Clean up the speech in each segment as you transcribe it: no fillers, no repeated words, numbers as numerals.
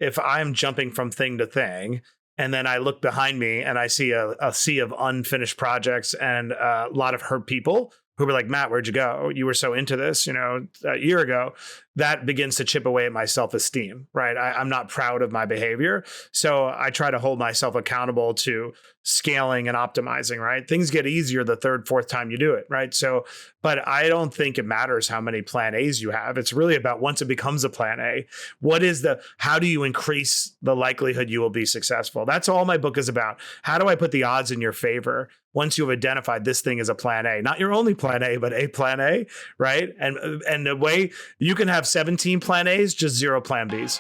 if I'm jumping from thing to thing, and then I look behind me and I see a sea of unfinished projects and a lot of hurt people who were like, Matt, where'd you go? You were so into this, a year ago. That begins to chip away at my self-esteem, right? I'm not proud of my behavior. So I try to hold myself accountable to scaling and optimizing, right? Things get easier the third, fourth time you do it, right? So, but I don't think it matters how many plan A's you have. It's really about once it becomes a plan A, how do you increase the likelihood you will be successful? That's all my book is about. How do I put the odds in your favor once you've identified this thing as a plan A, not your only plan A, but a plan A, right? And the way you can have 17 plan A's, just 0 plan B's.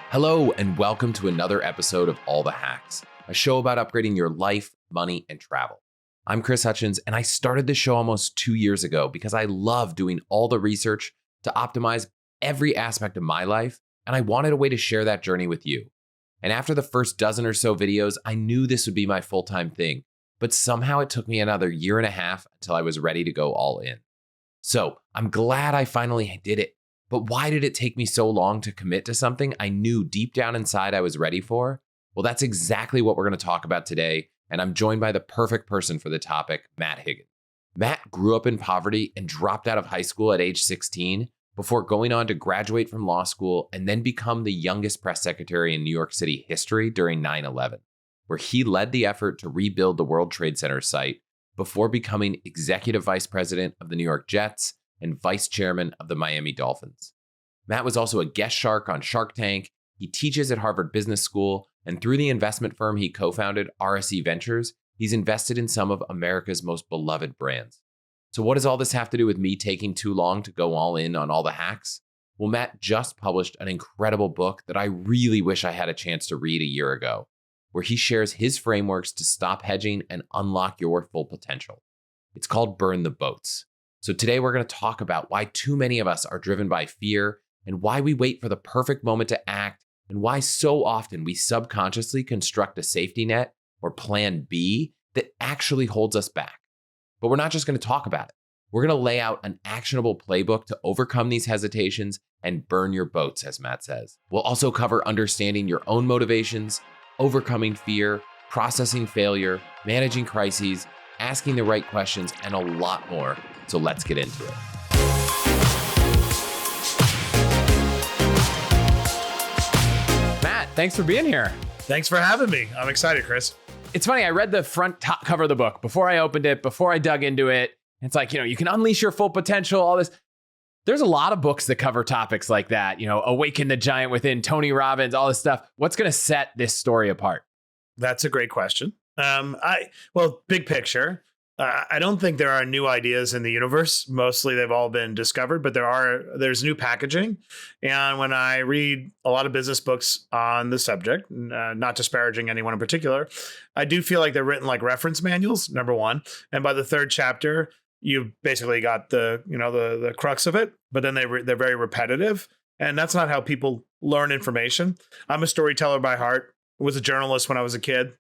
Hello, and welcome to another episode of All the Hacks, a show about upgrading your life, money, and travel. I'm Chris Hutchins, and I started this show almost 2 years ago because I love doing all the research to optimize every aspect of my life, and I wanted a way to share that journey with you. And after the first dozen or so videos, I knew this would be my full-time thing, but somehow it took me another year and a half until I was ready to go all in. So I'm glad I finally did it. But why did it take me so long to commit to something I knew deep down inside I was ready for? Well, that's exactly what we're going to talk about today, and I'm joined by the perfect person for the topic, Matt Higgins. Matt grew up in poverty and dropped out of high school at age 16 before going on to graduate from law school and then become the youngest press secretary in New York City history during 9/11, where he led the effort to rebuild the World Trade Center site before becoming executive vice president of the New York Jets and vice chairman of the Miami Dolphins. Matt was also a guest shark on Shark Tank. He teaches at Harvard Business School, and through the investment firm he co-founded, RSE Ventures, he's invested in some of America's most beloved brands. So what does all this have to do with me taking too long to go all in on all the hacks? Well, Matt just published an incredible book that I really wish I had a chance to read a year ago, where he shares his frameworks to stop hedging and unlock your full potential. It's called Burn the Boats. So today we're going to talk about why too many of us are driven by fear and why we wait for the perfect moment to act and why so often we subconsciously construct a safety net or plan B that actually holds us back. But we're not just going to talk about it. We're going to lay out an actionable playbook to overcome these hesitations and burn your boats, as Matt says. We'll also cover understanding your own motivations, overcoming fear, processing failure, managing crises, asking the right questions, and a lot more. So let's get into it. Matt, thanks for being here. Thanks for having me. I'm excited, Chris. It's funny, I read the front top cover of the book before I opened it, before I dug into it. It's like, you can unleash your full potential, all this. There's a lot of books that cover topics like that, Awaken the Giant Within, Tony Robbins, all this stuff. What's going to set this story apart? That's a great question. Big picture. I don't think there are new ideas in the universe. Mostly they've all been discovered, but there's new packaging. And when I read a lot of business books on the subject, not disparaging anyone in particular, I do feel like they're written like reference manuals, number one. And by the third chapter, you've basically got the crux of it, but then they're very repetitive. And that's not how people learn information. I'm a storyteller by heart. I was a journalist when I was a kid.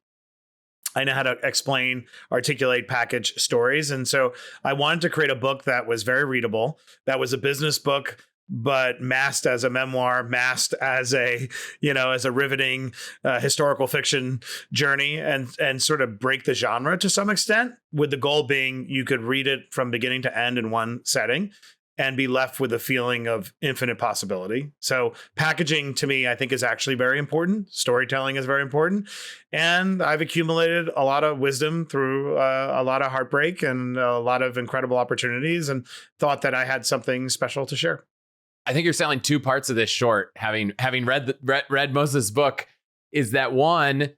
I know how to explain, articulate, package stories. And so I wanted to create a book that was very readable, that was a business book, but masked as a memoir, masked as a riveting historical fiction journey and sort of break the genre to some extent, with the goal being you could read it from beginning to end in one setting and be left with a feeling of infinite possibility. So packaging to me, I think, is actually very important. Storytelling is very important. And I've accumulated a lot of wisdom through a lot of heartbreak and a lot of incredible opportunities, and thought that I had something special to share. I think you're selling two parts of this short, having read most of this book, is that one,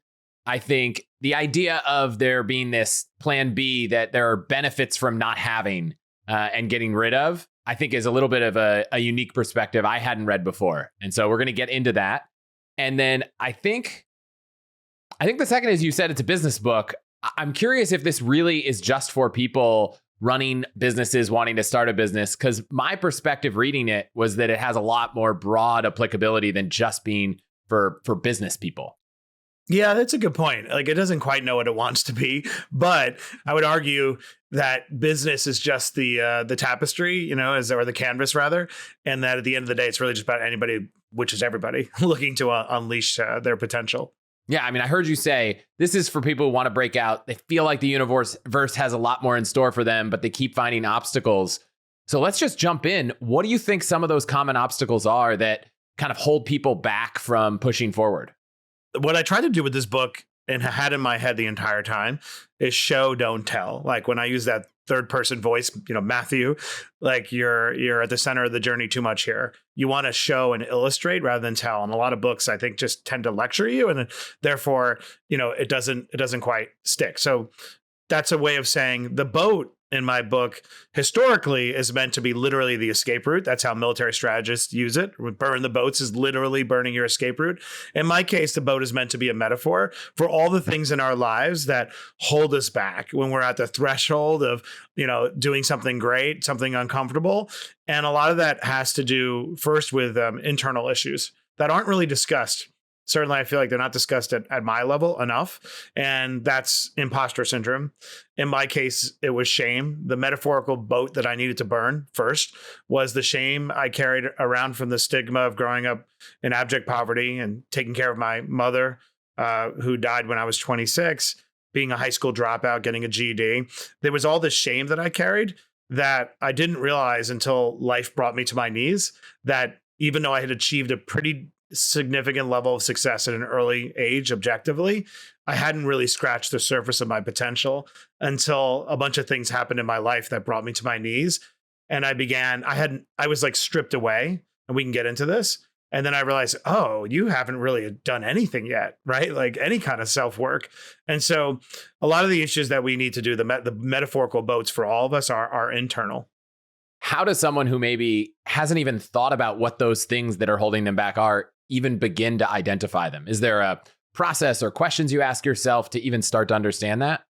I think the idea of there being this plan B that there are benefits from not having and getting rid of, I think is a little bit of a unique perspective I hadn't read before. And so we're going to get into that. And then I think the second is, you said it's a business book. I'm curious if this really is just for people running businesses, wanting to start a business, because my perspective reading it was that it has a lot more broad applicability than just being for business people. Yeah, that's a good point. Like it doesn't quite know what it wants to be, but I would argue that business is just the tapestry, or the canvas rather, and that at the end of the day, it's really just about anybody, which is everybody, looking to unleash their potential. Yeah, I mean, I heard you say this is for people who want to break out. They feel like the universe has a lot more in store for them, but they keep finding obstacles. So let's just jump in. What do you think some of those common obstacles are that kind of hold people back from pushing forward? What I try to do with this book and had in my head the entire time is show, don't tell. Like when I use that third person voice, Matthew, like you're at the center of the journey too much here. You want to show and illustrate rather than tell. And a lot of books, I think, just tend to lecture you, and therefore, it doesn't quite stick. So that's a way of saying the boat in my book historically is meant to be literally the escape route. That's how military strategists use it. Burn the boats is literally burning your escape route. In my case, the boat is meant to be a metaphor for all the things in our lives that hold us back when we're at the threshold of, doing something great, something uncomfortable. And a lot of that has to do first with internal issues that aren't really discussed. Certainly, I feel like they're not discussed at my level enough. And that's imposter syndrome. In my case, it was shame. The metaphorical boat that I needed to burn first was the shame I carried around from the stigma of growing up in abject poverty and taking care of my mother, who died when I was 26, being a high school dropout, getting a GED. There was all this shame that I carried that I didn't realize until life brought me to my knees, that even though I had achieved a pretty significant level of success at an early age, objectively, I hadn't really scratched the surface of my potential until a bunch of things happened in my life that brought me to my knees. And I was like stripped away, and we can get into this. And then I realized, oh, you haven't really done anything yet, right? Like any kind of self-work. And so a lot of the issues that we need to do, the metaphorical boats for all of us are internal. How does someone who maybe hasn't even thought about what those things that are holding them back are even begin to identify them? Is there a process or questions you ask yourself to even start to understand that?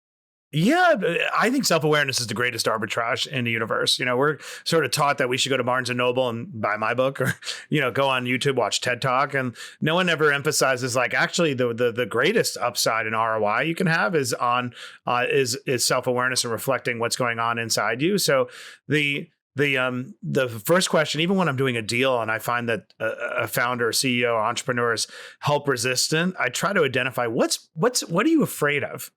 Yeah, I think self-awareness is the greatest arbitrage in the universe. We're sort of taught that we should go to Barnes and Noble and buy my book, or, go on YouTube, watch TED Talk. And no one ever emphasizes, like, actually the greatest upside in ROI you can have is is self-awareness and reflecting what's going on inside you. So the first question, even when I'm doing a deal and I find that a founder, CEO, or entrepreneur is help resistant, I try to identify what are you afraid of?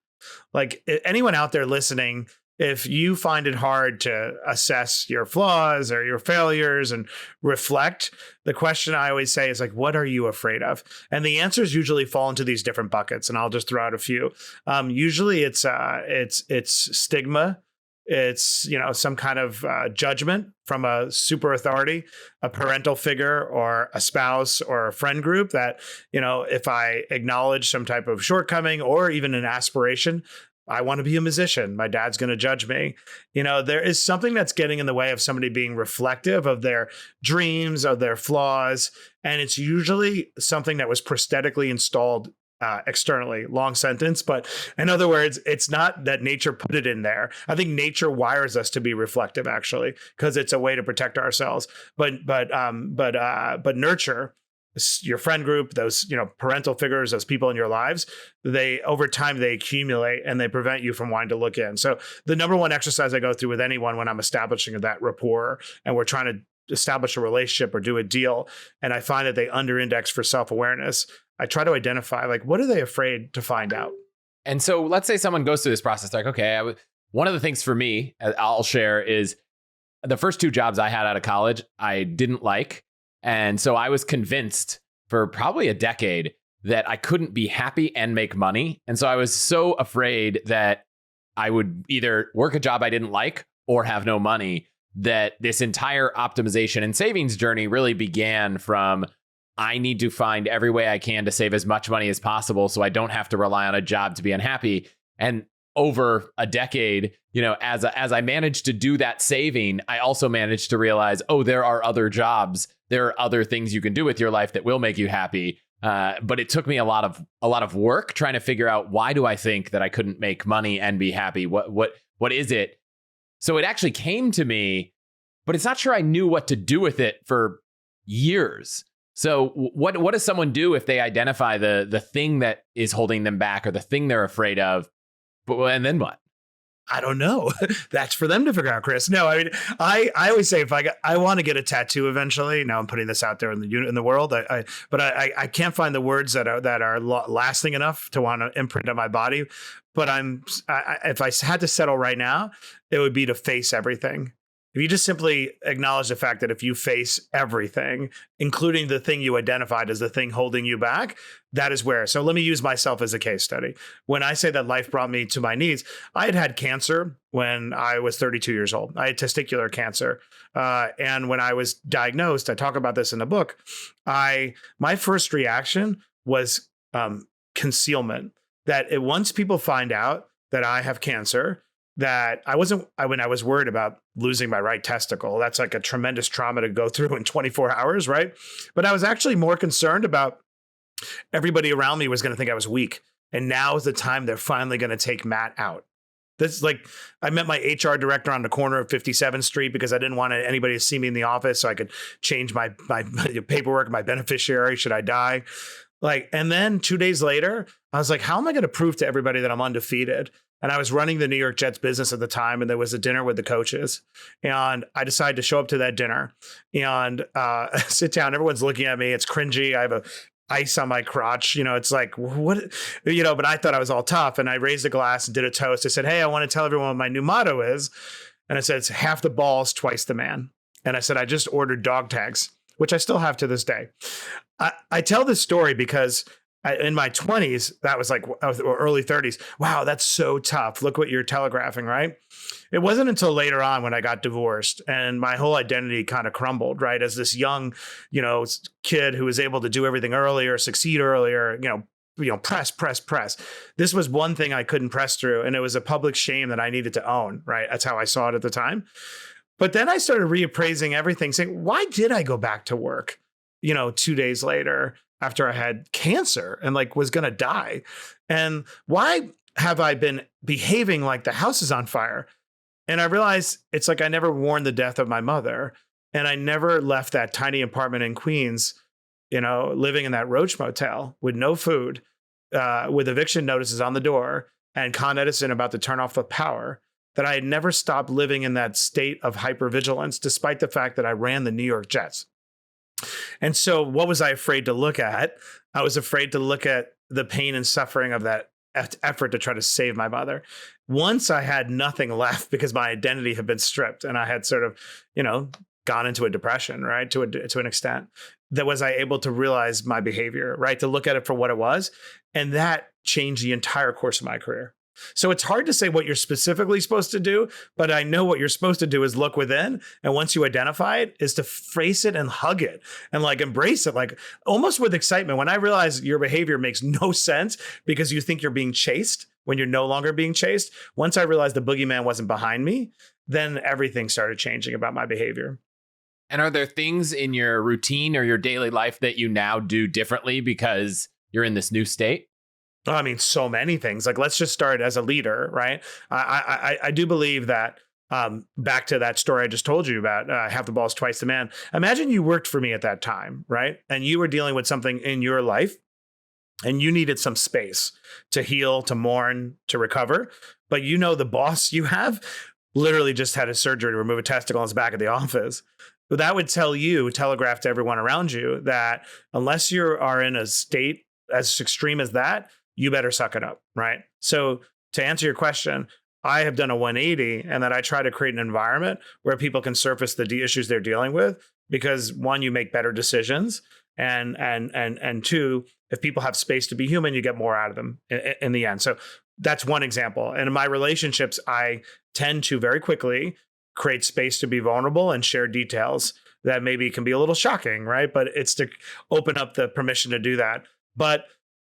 Like anyone out there listening, if you find it hard to assess your flaws or your failures and reflect, the question I always say is like, what are you afraid of? And the answers usually fall into these different buckets. And I'll just throw out a few. Usually it's stigma. It's, some kind of judgment from a super authority, a parental figure or a spouse or a friend group that, if I acknowledge some type of shortcoming or even an aspiration, I want to be a musician, my dad's going to judge me. There is something that's getting in the way of somebody being reflective of their dreams, of their flaws. And it's usually something that was prosthetically installed externally. Long sentence, but in other words, it's not that nature put it in there. I think nature wires us to be reflective, actually, because it's a way to protect ourselves. But nurture, your friend group, those parental figures, those people in your lives, they over time they accumulate and they prevent you from wanting to look in. So the number one exercise I go through with anyone when I'm establishing that rapport and we're trying to establish a relationship or do a deal, and I find that they under-index for self-awareness, I try to identify, like, what are they afraid to find out? And so let's say someone goes through this process, like, okay, one of the things for me, I'll share, is the first 2 jobs I had out of college, I didn't like. And so I was convinced for probably a decade that I couldn't be happy and make money. And so I was so afraid that I would either work a job I didn't like or have no money, that this entire optimization and savings journey really began from, I need to find every way I can to save as much money as possible so I don't have to rely on a job to be unhappy. And over a decade, as I managed to do that saving, I also managed to realize, oh, there are other jobs. There are other things you can do with your life that will make you happy. But it took me a lot of work trying to figure out, why do I think that I couldn't make money and be happy? What is it? So it actually came to me, but it's not sure I knew what to do with it for years. So what does someone do if they identify the thing that is holding them back or the thing they're afraid of? And then what? I don't know. That's for them to figure out, Chris. No, I mean, I always say if I want to get a tattoo eventually. Now I'm putting this out there in the world. But I can't find the words that are lasting enough to want to imprint on my body. But if I had to settle right now, it would be to face everything. If you just simply acknowledge the fact that if you face everything, including the thing you identified as the thing holding you back, that is where. So let me use myself as a case study. When I say that life brought me to my knees, I had cancer when I was 32 years old. I had testicular cancer. And when I was diagnosed, I talk about this in the book, my first reaction was concealment. Once people find out that I have cancer, that I was worried about losing my right testicle. That's like a tremendous trauma to go through in 24 hours, right? But I was actually more concerned about everybody around me was going to think I was weak. And now is the time they're finally going to take Matt out. This like, I met my HR director on the corner of 57th Street because I didn't want anybody to see me in the office so I could change my paperwork, my beneficiary, should I die? And then 2 days later, I was like, how am I going to prove to everybody that I'm undefeated? And I was running the New York Jets business at the time, and there was a dinner with the coaches. And I decided to show up to that dinner and sit down. Everyone's looking at me. It's cringy. I have a ice on my crotch. It's like, what, but I thought I was all tough. And I raised a glass and did a toast. I said, hey, I want to tell everyone what my new motto is. And I said, it's half the balls, twice the man. And I said, I just ordered dog tags, which I still have to this day. I tell this story because in my 20s, that was like or early 30s. Wow, that's so tough. Look what you're telegraphing, right? It wasn't until later on when I got divorced and my whole identity kind of crumbled, right? As this young, kid who was able to do everything earlier, succeed earlier, press. This was one thing I couldn't press through. And it was a public shame that I needed to own, right? That's how I saw it at the time. But then I started reappraising everything, saying, why did I go back to work, 2 days later? After I had cancer and was going to die. And why have I been behaving like the house is on fire? And I realized it's like I never mourned the death of my mother. And I never left that tiny apartment in Queens, living in that Roach Motel with no food, with eviction notices on the door and Con Edison about to turn off the power, that I had never stopped living in that state of hypervigilance, despite the fact that I ran the New York Jets. And so what was I afraid to look at? I was afraid to look at the pain and suffering of that effort to try to save my mother. Once I had nothing left because my identity had been stripped and I had sort of, gone into a depression, right? To an extent, that was I able to realize my behavior, right? To look at it for what it was. And that changed the entire course of my career. So it's hard to say what you're specifically supposed to do, but I know what you're supposed to do is look within. And once you identify it, is to face it and hug it and embrace it, almost with excitement. When I realized your behavior makes no sense because you think you're being chased when you're no longer being chased. Once I realized the boogeyman wasn't behind me, then everything started changing about my behavior. And are there things in your routine or your daily life that you now do differently because you're in this new state? I mean, so many things. Let's just start as a leader, right? I do believe that back to that story I just told you about, half the balls, twice the man. Imagine you worked for me at that time, right? And you were dealing with something in your life and you needed some space to heal, to mourn, to recover. But the boss you have literally just had a surgery to remove a testicle in his back of the office. But that would telegraph to everyone around you that unless you are in a state as extreme as that, you better suck it up, right? So to answer your question, I have done a 180 and that I try to create an environment where people can surface the issues they're dealing with because one, you make better decisions. And two, if people have space to be human, you get more out of them in the end. So that's one example. And in my relationships, I tend to very quickly create space to be vulnerable and share details that maybe can be a little shocking, right? But it's to open up the permission to do that. But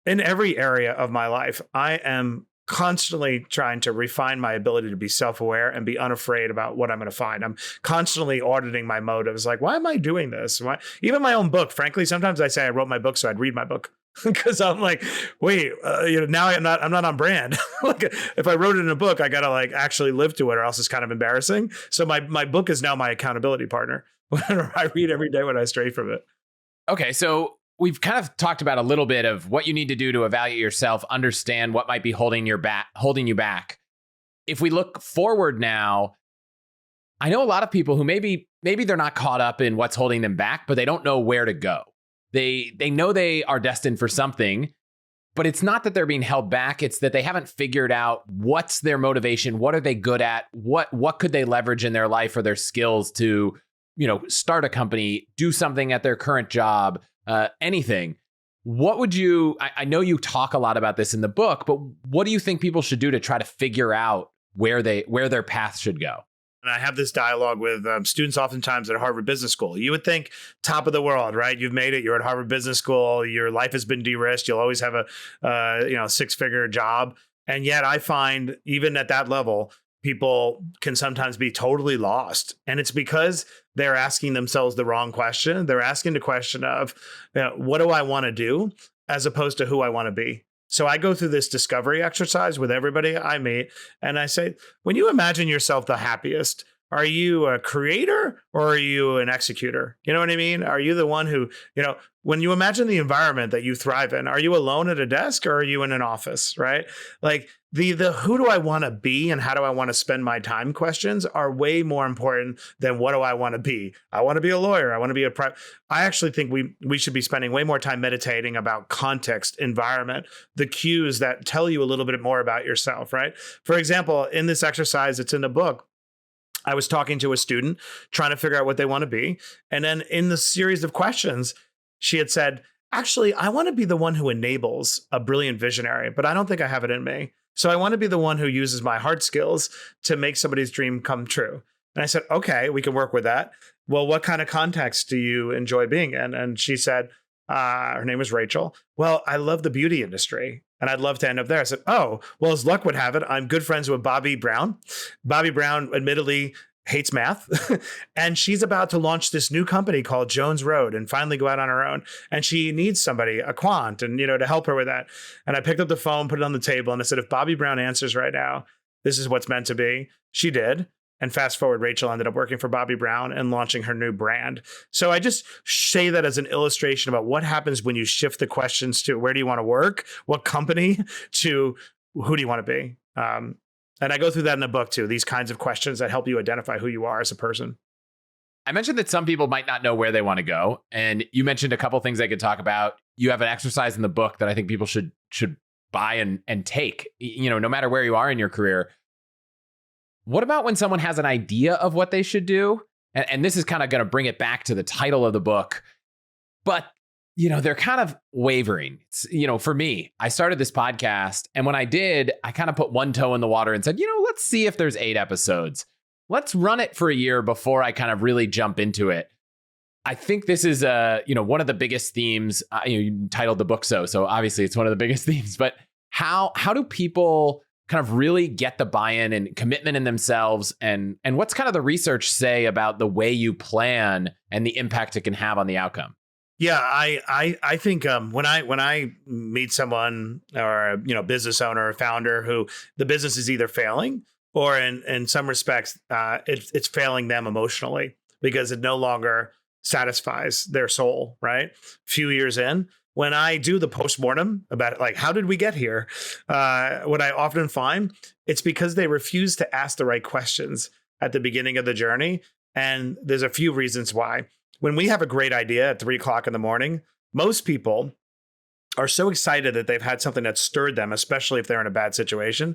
in every area of my life, I am constantly trying to refine my ability to be self-aware and be unafraid about what I'm going to find. I'm constantly auditing my motives. Why am I doing this? Why? Even my own book, frankly, sometimes I say I wrote my book so I'd read my book because I'm like, wait, now I'm not on brand. If I wrote it in a book, I got to actually live to it or else it's kind of embarrassing. So my book is now my accountability partner. I read every day when I stray from it. Okay, so we've kind of talked about a little bit of what you need to do to evaluate yourself, understand what might be holding you back. If we look forward now, I know a lot of people who maybe they're not caught up in what's holding them back, but they don't know where to go. They know they are destined for something, but it's not that they're being held back. It's that they haven't figured out what's their motivation, what are they good at, what could they leverage in their life or their skills to, start a company, do something at their current job, anything. What would you? I know you talk a lot about this in the book, but what do you think people should do to try to figure out where their path should go? And I have this dialogue with students oftentimes at Harvard Business School. You would think top of the world, right? You've made it. You're at Harvard Business School. Your life has been de-risked. You'll always have a six-figure job. And yet I find even at that level, people can sometimes be totally lost. And it's because they're asking themselves the wrong question. They're asking the question of, what do I want to do as opposed to who I want to be? So I go through this discovery exercise with everybody I meet. And I say, when you imagine yourself the happiest, are you a creator or are you an executor? You know what I mean? Are you the one who, when you imagine the environment that you thrive in, are you alone at a desk or are you in an office, right? Like the who do I want to be and how do I want to spend my time questions are way more important than what do I want to be? I want to be a lawyer. I want to be I actually think we should be spending way more time meditating about context, environment, the cues that tell you a little bit more about yourself, right? For example, in this exercise, it's in the book, I was talking to a student trying to figure out what they want to be. And then in the series of questions, she had said, actually, I want to be the one who enables a brilliant visionary, but I don't think I have it in me. So I want to be the one who uses my hard skills to make somebody's dream come true. And I said, okay, we can work with that. Well, what kind of context do you enjoy being in? And she said, her name was Rachel. Well, I love the beauty industry and I'd love to end up there. I said, oh, well, as luck would have it, I'm good friends with Bobby Brown. Bobby Brown admittedly hates math and she's about to launch this new company called Jones Road and finally go out on her own. And she needs somebody, a quant, and, to help her with that. And I picked up the phone, put it on the table and I said, if Bobby Brown answers right now, this is what's meant to be. She did. And fast forward, Rachel ended up working for Bobby Brown and launching her new brand. So I just say that as an illustration about what happens when you shift the questions to where do you want to work, what company, to who do you want to be. And I go through that in the book too, these kinds of questions that help you identify who you are as a person. I mentioned that some people might not know where they want to go. And you mentioned a couple things I could talk about. You have an exercise in the book that I think people should buy and take, no matter where you are in your career. What about when someone has an idea of what they should do? And this is kind of going to bring it back to the title of the book, but they're kind of wavering. It's, for me, I started this podcast and when I did, I kind of put one toe in the water and said, let's see if there's 8 episodes. Let's run it for a year before I kind of really jump into it. I think this is one of the biggest themes. You titled the book so obviously it's one of the biggest themes, but how do people kind of really get the buy-in and commitment in themselves, and what's kind of the research say about the way you plan and the impact it can have on the outcome? Yeah, I think when I meet someone or a business owner or founder who the business is either failing or in some respects it's failing them emotionally because it no longer satisfies their soul, right? Few years in, when I do the postmortem about like, how did we get here? What I often find, it's because they refuse to ask the right questions at the beginning of the journey. And there's a few reasons why. When we have a great idea at 3 o'clock in the morning, most people are so excited that they've had something that stirred them, especially if they're in a bad situation,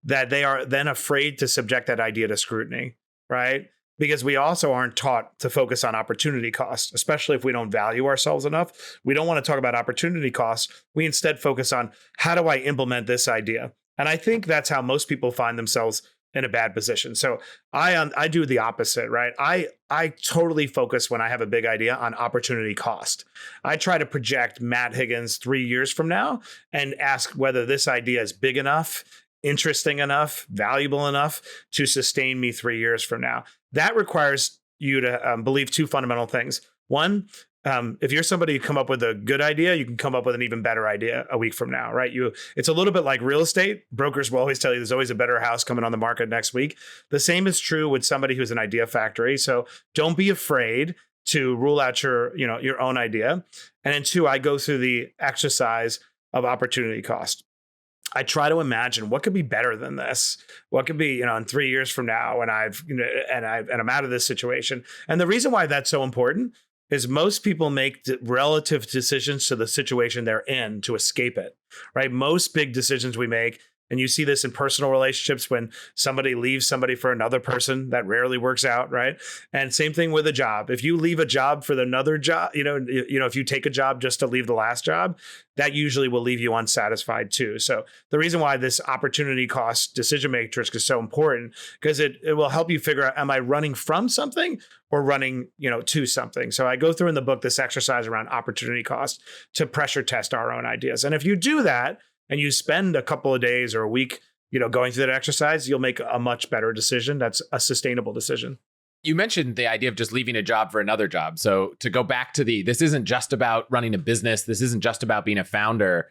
that they are then afraid to subject that idea to scrutiny, right? Because we also aren't taught to focus on opportunity costs, especially if we don't value ourselves enough. We don't want to talk about opportunity costs. We instead focus on how do I implement this idea? And I think that's how most people find themselves in a bad position. So I do the opposite, right? I totally focus when I have a big idea on opportunity cost. I try to project Matt Higgins 3 years from now and ask whether this idea is big enough, interesting enough, valuable enough to sustain me 3 years from now. That requires you to believe 2 fundamental things. One, if you're somebody who come up with a good idea, you can come up with an even better idea a week from now, right? It's a little bit like real estate. Brokers will always tell you there's always a better house coming on the market next week. The same is true with somebody who's an idea factory. So don't be afraid to rule out your own idea. And then two, I go through the exercise of opportunity cost. I try to imagine what could be better than this. What could be, in 3 years from now when I'm out of this situation. And the reason why that's so important is most people make relative decisions to the situation they're in to escape it, right? Most big decisions we make, and you see this in personal relationships when somebody leaves somebody for another person, that rarely works out, right? And same thing with a job. If you leave a job for another job, if you take a job just to leave the last job, that usually will leave you unsatisfied too. So the reason why this opportunity cost decision matrix is so important, because it will help you figure out, am I running from something or running, to something? So I go through in the book this exercise around opportunity cost to pressure test our own ideas. And if you do that, and you spend a couple of days or a week, going through that exercise, you'll make a much better decision. That's a sustainable decision. You mentioned the idea of just leaving a job for another job. So to go back to this isn't just about running a business. This isn't just about being a founder.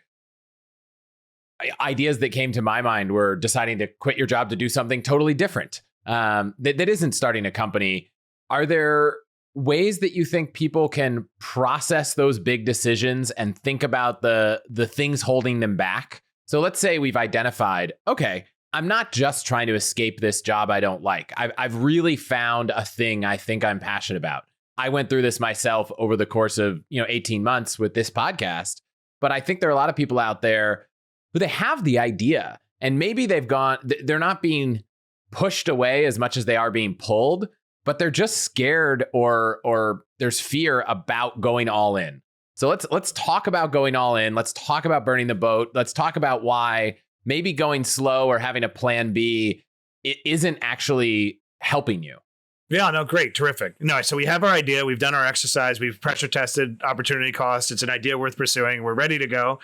Ideas that came to my mind were deciding to quit your job to do something totally different. That isn't starting a company. Are there ways that you think people can process those big decisions and think about the things holding them back? So let's say we've identified, okay, I'm not just trying to escape this job I don't like. I've really found a thing I think I'm passionate about. I went through this myself over the course of 18 months with this podcast, but I think there are a lot of people out there who they have the idea and maybe they're not being pushed away as much as they are being pulled, but they're just scared or there's fear about going all in. So let's talk about going all in. Let's talk about burning the boat. Let's talk about why maybe going slow or having a plan B, it isn't actually helping you. Yeah, no, great. Terrific. No, so we have our idea. We've done our exercise. We've pressure tested opportunity cost. It's an idea worth pursuing. We're ready to go.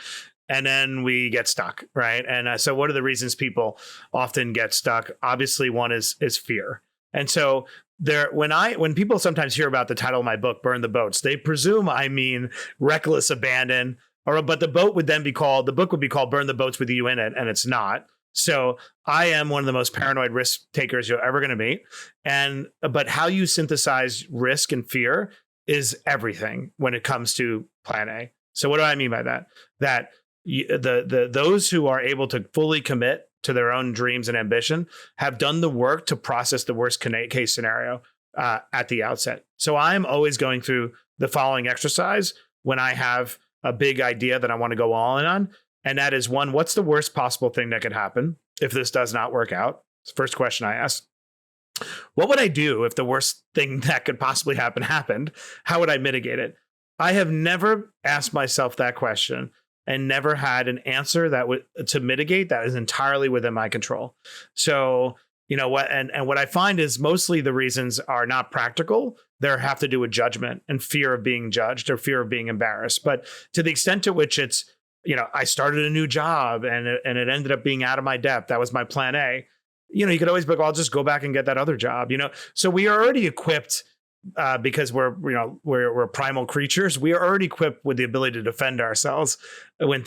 And then we get stuck, right? And so what are the reasons people often get stuck? Obviously, one is fear. And so when people sometimes hear about the title of my book, Burn the Boats, they presume I mean reckless abandon, but the book would be called Burn the Boats with You in It, and it's not. So I am one of the most paranoid risk takers you're ever going to meet. But how you synthesize risk and fear is everything when it comes to plan A. So what do I mean by that? That those who are able to fully commit to their own dreams and ambition have done the work to process the worst case scenario at the outset. So I'm always going through the following exercise when I have a big idea that I want to go all in on. And that is one, what's the worst possible thing that could happen if this does not work out? It's the first question I ask. What would I do if the worst thing that could possibly happen happened? How would I mitigate it? I have never asked myself that question and never had an answer to mitigate that is entirely within my control. So, what I find is mostly the reasons are not practical. They have to do with judgment and fear of being judged or fear of being embarrassed. But to the extent to which it's, I started a new job and it ended up being out of my depth. That was my plan A. You could always be like, well, I'll just go back and get that other job, So we are already equipped because we're primal creatures. We are already equipped with the ability to defend ourselves when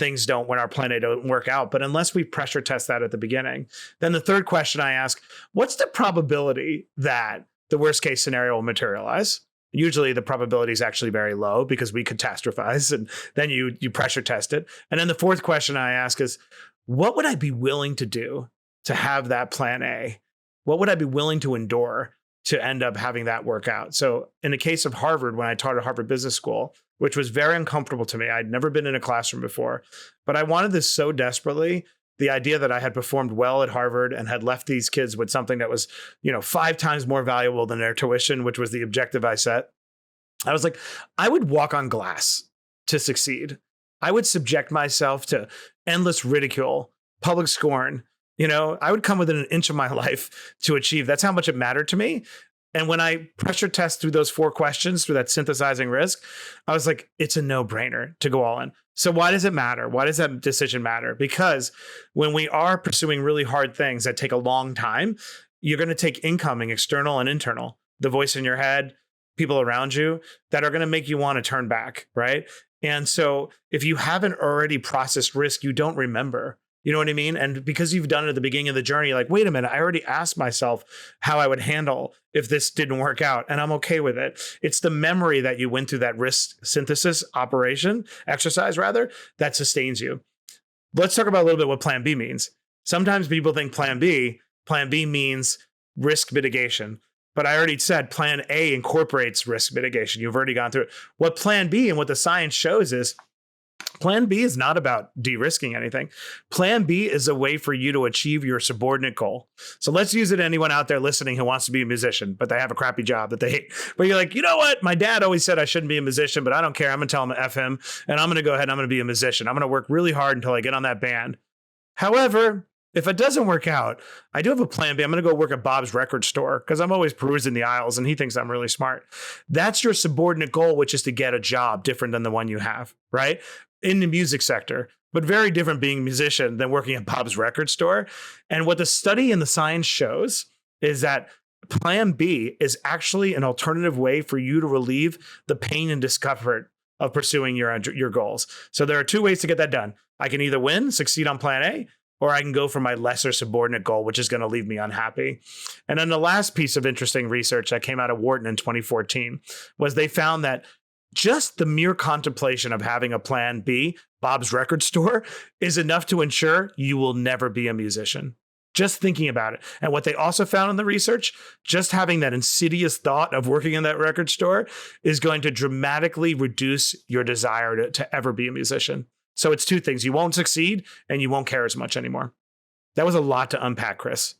our plan A don't work out. But unless we pressure test that at the beginning, then the third question I ask, what's the probability that the worst case scenario will materialize? Usually the probability is actually very low because we catastrophize, and then you pressure test it. And then the fourth question I ask is, what would I be willing to do to have that plan A? What would I be willing to endure to end up having that work out? So in the case of Harvard, when I taught at Harvard Business School, which was very uncomfortable to me, I'd never been in a classroom before, but I wanted this so desperately. The idea that I had performed well at Harvard and had left these kids with something that was, 5 times more valuable than their tuition, which was the objective I set. I was like, I would walk on glass to succeed. I would subject myself to endless ridicule, public scorn. I would come within an inch of my life to achieve. That's how much it mattered to me. And when I pressure test through those 4 questions, through that synthesizing risk, I was like, it's a no-brainer to go all in. So why does it matter? Why does that decision matter? Because when we are pursuing really hard things that take a long time, you're going to take incoming, external and internal, the voice in your head, people around you that are going to make you want to turn back, right? And so if you haven't already processed risk, you don't remember. You know what I mean? And because you've done it at the beginning of the journey, like, wait a minute, I already asked myself how I would handle if this didn't work out, and I'm okay with it. It's the memory that you went through that risk synthesis exercise rather, that sustains you. Let's talk about a little bit what plan B means. Sometimes people think plan B means risk mitigation. But I already said plan A incorporates risk mitigation. You've already gone through it. What plan B and what the science shows is plan B is not about de-risking anything. Plan B is a way for you to achieve your subordinate goal. So let's use it to anyone out there listening who wants to be a musician, but they have a crappy job that they hate. But you're like, you know what? My dad always said I shouldn't be a musician, but I don't care. I'm going to tell him F him, and I'm going to go ahead and I'm going to be a musician. I'm going to work really hard until I get on that band. However, if it doesn't work out, I do have a plan B. I'm going to go work at Bob's record store because I'm always perusing the aisles and he thinks I'm really smart. That's your subordinate goal, which is to get a job different than the one you have, right? In the music sector, but very different being a musician than working at Bob's record store. And what the study and the science shows is that plan B is actually an alternative way for you to relieve the pain and discomfort of pursuing your goals. So there are two ways to get that done. I can either succeed on plan A, or I can go for my lesser subordinate goal, which is going to leave me unhappy. And then the last piece of interesting research that came out of Wharton in 2014 was they found that just the mere contemplation of having a plan B, Bob's record store, is enough to ensure you will never be a musician. Just thinking about it. And what they also found in the research, just having that insidious thought of working in that record store is going to dramatically reduce your desire to ever be a musician. So it's two things. You won't succeed and you won't care as much anymore. That was a lot to unpack, Chris.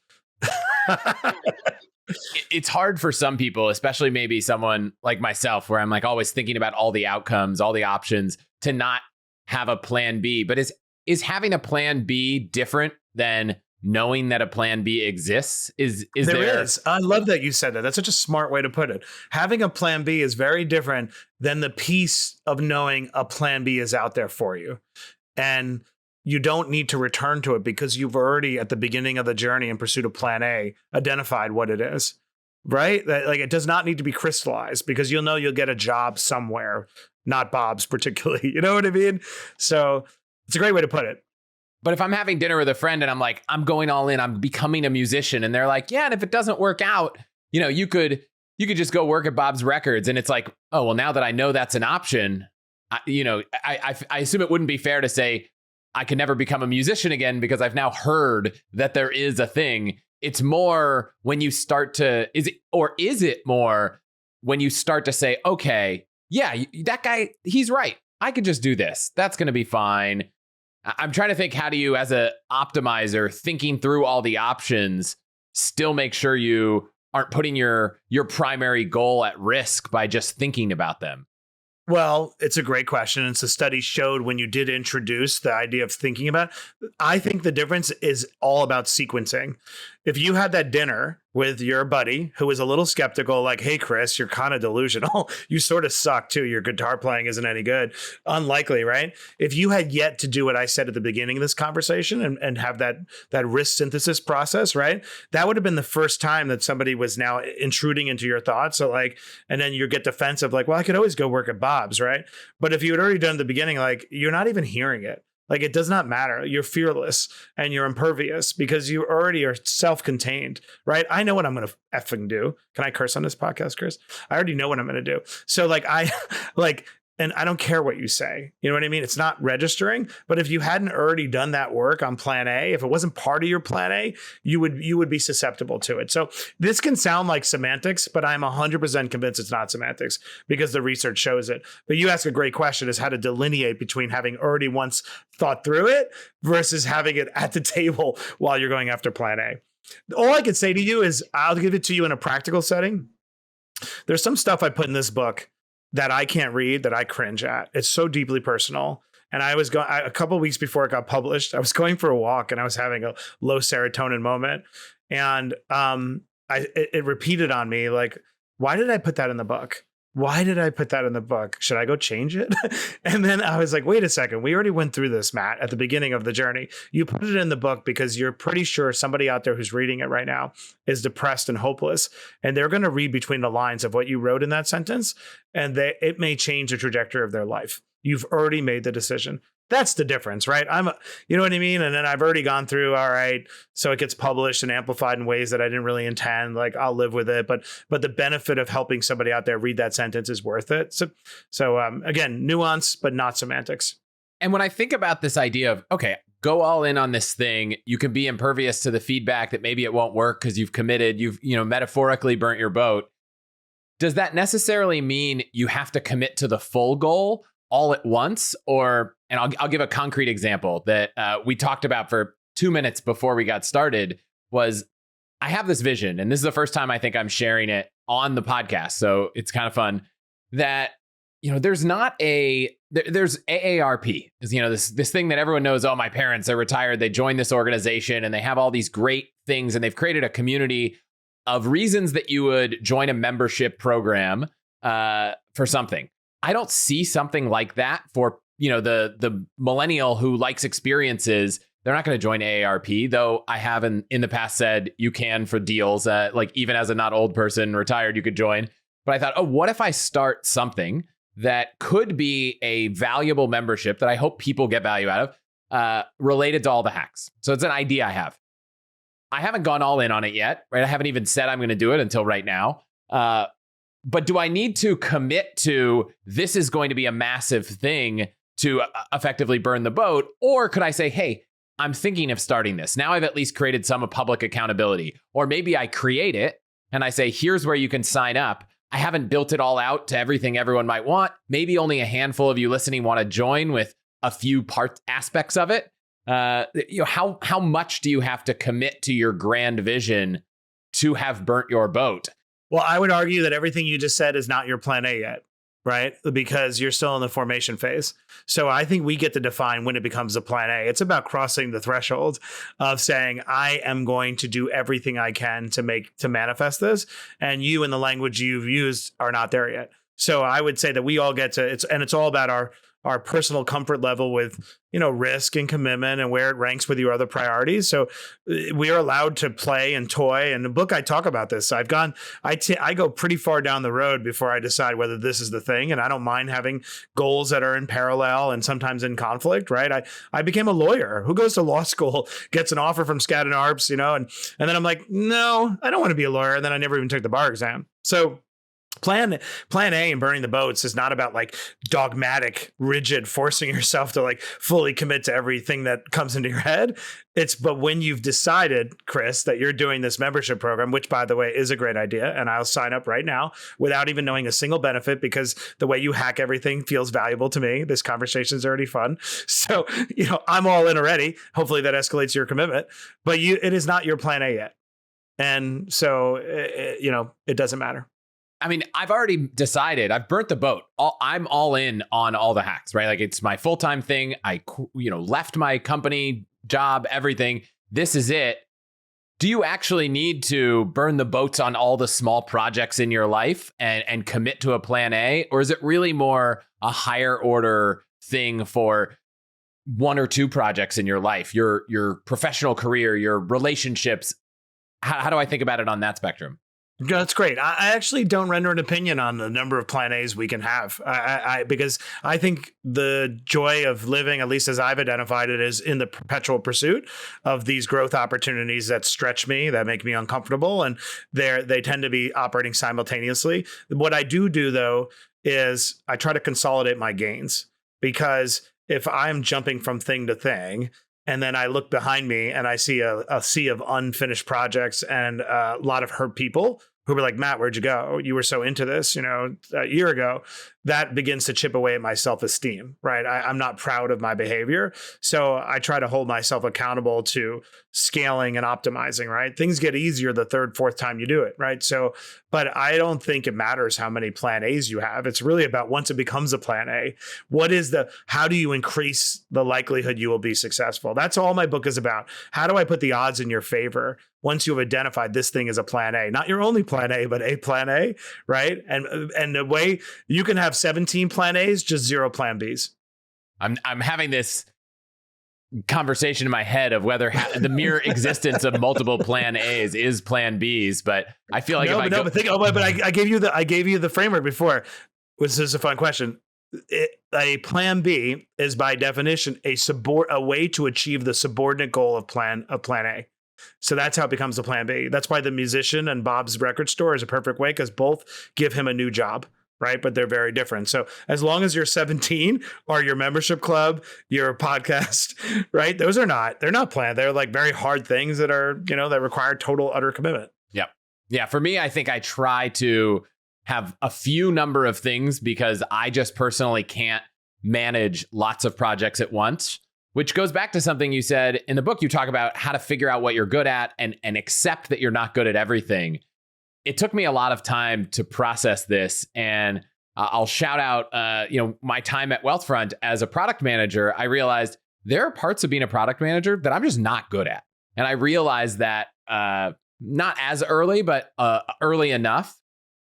It's hard for some people, especially maybe someone like myself, where I'm like always thinking about all the outcomes, all the options, to not have a plan B. But is having a plan B different than knowing that a plan B exists? There is. I love that you said that. That's such a smart way to put it. Having a plan B is very different than the piece of knowing a plan B is out there for you. And you don't need to return to it because you've already, at the beginning of the journey in pursuit of plan A, identified what it is, right? Like, it does not need to be crystallized because you'll know you'll get a job somewhere, not Bob's particularly. You know what I mean? So it's a great way to put it. But if I'm having dinner with a friend and I'm like, I'm going all in, I'm becoming a musician, and they're like, yeah, and if it doesn't work out, you could just go work at Bob's Records. And it's like, oh, well, now that I know that's an option, I assume it wouldn't be fair to say I can never become a musician again because I've now heard that there is a thing. It's more when you start to, is it more when you start to say, okay, yeah, that guy, he's right. I could just do this. That's going to be fine. I'm trying to think, how do you, as an optimizer, thinking through all the options, still make sure you aren't putting your primary goal at risk by just thinking about them? Well, it's a great question. And so studies showed when you did introduce the idea of thinking about it, I think the difference is all about sequencing. If you had that dinner with your buddy who was a little skeptical, like, hey, Chris, you're kind of delusional. You sort of suck too. Your guitar playing isn't any good. Unlikely, right? If you had yet to do what I said at the beginning of this conversation and have that risk synthesis process, right? That would have been the first time that somebody was now intruding into your thoughts. So and then you get defensive, like, well, I could always go work at Bob's, right? But if you had already done at the beginning, like, you're not even hearing it. Like, it does not matter. You're fearless and you're impervious because you already are self-contained, right? I know what I'm going to effing do. Can I curse on this podcast, Chris? I already know what I'm going to do. So and I don't care what you say. You know what I mean? It's not registering. But if you hadn't already done that work on plan A, if it wasn't part of your plan A, you would be susceptible to it. So this can sound like semantics, but I'm 100% convinced it's not semantics because the research shows it. But you ask a great question, is how to delineate between having already once thought through it versus having it at the table while you're going after plan A. All I can say to you is I'll give it to you in a practical setting. There's some stuff I put in this book that I can't read, that I cringe at. It's so deeply personal. And I was going a couple of weeks before it got published, I was going for a walk and I was having a low serotonin moment. And it repeated on me, like, why did I put that in the book? Why did I put that in the book? Should I go change it? And then I was like, wait a second. We already went through this, Matt, at the beginning of the journey. You put it in the book because you're pretty sure somebody out there who's reading it right now is depressed and hopeless. And they're going to read between the lines of what you wrote in that sentence. And it may change the trajectory of their life. You've already made the decision. That's the difference, right? You know what I mean? And then I've already gone through, all right, so it gets published and amplified in ways that I didn't really intend. Like I'll live with it, but the benefit of helping somebody out there read that sentence is worth it. So again, nuance, but not semantics. And when I think about this idea of, okay, go all in on this thing, you can be impervious to the feedback that maybe it won't work because you've committed, you've, metaphorically burnt your boat. Does that necessarily mean you have to commit to the full goal all at once? And I'll give a concrete example that we talked about for 2 minutes before we got started. Was I have this vision, and this is the first time I think I'm sharing it on the podcast, so it's kind of fun, that there's AARP, is this thing that everyone knows. Oh, my parents, they're retired, they joined this organization and they have all these great things, and they've created a community of reasons that you would join a membership program for something. I don't see something like that for the millennial who likes experiences. They're not going to join AARP, though I have in the past said you can for deals. Like even as a not old person, retired, you could join. But I thought, oh, what if I start something that could be a valuable membership that I hope people get value out of, related to all the hacks? So it's an idea I have. I haven't gone all in on it yet, right? I haven't even said I'm going to do it until right now. But do I need to commit to this is going to be a massive thing to effectively burn the boat? Or could I say, hey, I'm thinking of starting this. Now I've at least created some public accountability. Or maybe I create it and I say, here's where you can sign up. I haven't built it all out to everything everyone might want. Maybe only a handful of you listening want to join with a few aspects of it. How much do you have to commit to your grand vision to have burnt your boat? Well, I would argue that everything you just said is not your plan A yet, right? Because you're still in the formation phase. So I think we get to define when it becomes a plan A. It's about crossing the threshold of saying, I am going to do everything I can to manifest this. And you, in the language you've used, are not there yet. So I would say that we all get to, it's all about our personal comfort level with, risk and commitment and where it ranks with your other priorities. So we are allowed to play and toy. And the book, I talk about this. I go pretty far down the road before I decide whether this is the thing. And I don't mind having goals that are in parallel and sometimes in conflict, right? I became a lawyer. Who goes to law school, gets an offer from Skadden Arps, and then I'm like, no, I don't want to be a lawyer. And then I never even took the bar exam. So Plan A and burning the boats is not about like dogmatic, rigid, forcing yourself to like fully commit to everything that comes into your head. But when you've decided, Chris, that you're doing this membership program, which by the way is a great idea, and I'll sign up right now without even knowing a single benefit because the way you hack everything feels valuable to me. This conversation is already fun. So, I'm all in already. Hopefully that escalates your commitment, but it is not your plan A yet. And so, it doesn't matter. I mean, I've already decided. I've burnt the boat. I'm all in on all the hacks, right? Like it's my full-time thing. I, left my company job, everything. This is it. Do you actually need to burn the boats on all the small projects in your life and commit to a plan A? Or is it really more a higher order thing for one or two projects in your life, your professional career, your relationships? How do I think about it on that spectrum? That's great. I actually don't render an opinion on the number of plan A's we can have. Because I think the joy of living, at least as I've identified it, is in the perpetual pursuit of these growth opportunities that stretch me, that make me uncomfortable. And they tend to be operating simultaneously. What I do though, is I try to consolidate my gains, because if I'm jumping from thing to thing, and then I look behind me and I see a sea of unfinished projects and a lot of hurt people who were like, Matt, where'd you go? You were so into this, a year ago. That begins to chip away at my self-esteem, right? I'm not proud of my behavior. So I try to hold myself accountable to scaling and optimizing, right? Things get easier the third, fourth time you do it, right? So, but I don't think it matters how many plan A's you have. It's really about once it becomes a plan A, how do you increase the likelihood you will be successful? That's all my book is about. How do I put the odds in your favor once you've identified this thing as a plan A, not your only plan A, but a plan A, right? And the way you can have 17 plan A's, just 0 plan B's. I'm having this conversation in my head of whether the mere existence of multiple plan A's is plan B's, but I feel like I gave you the framework before. This is a fun question. a plan B is by definition a way to achieve the subordinate goal of plan A. So that's how it becomes a plan B. That's why the musician and Bob's record store is a perfect way, because both give him a new job, right? But they're very different. So as long as you're 17 or your membership club, your podcast, right? They're not planned. They're like very hard things that are, that require total, utter commitment. Yep. Yeah. For me, I think I try to have a few number of things because I just personally can't manage lots of projects at once, which goes back to something you said in the book. You talk about how to figure out what you're good at and accept that you're not good at everything. It took me a lot of time to process this, and I'll shout out, my time at Wealthfront as a product manager. I realized there are parts of being a product manager that I'm just not good at. And I realized that not as early, but early enough.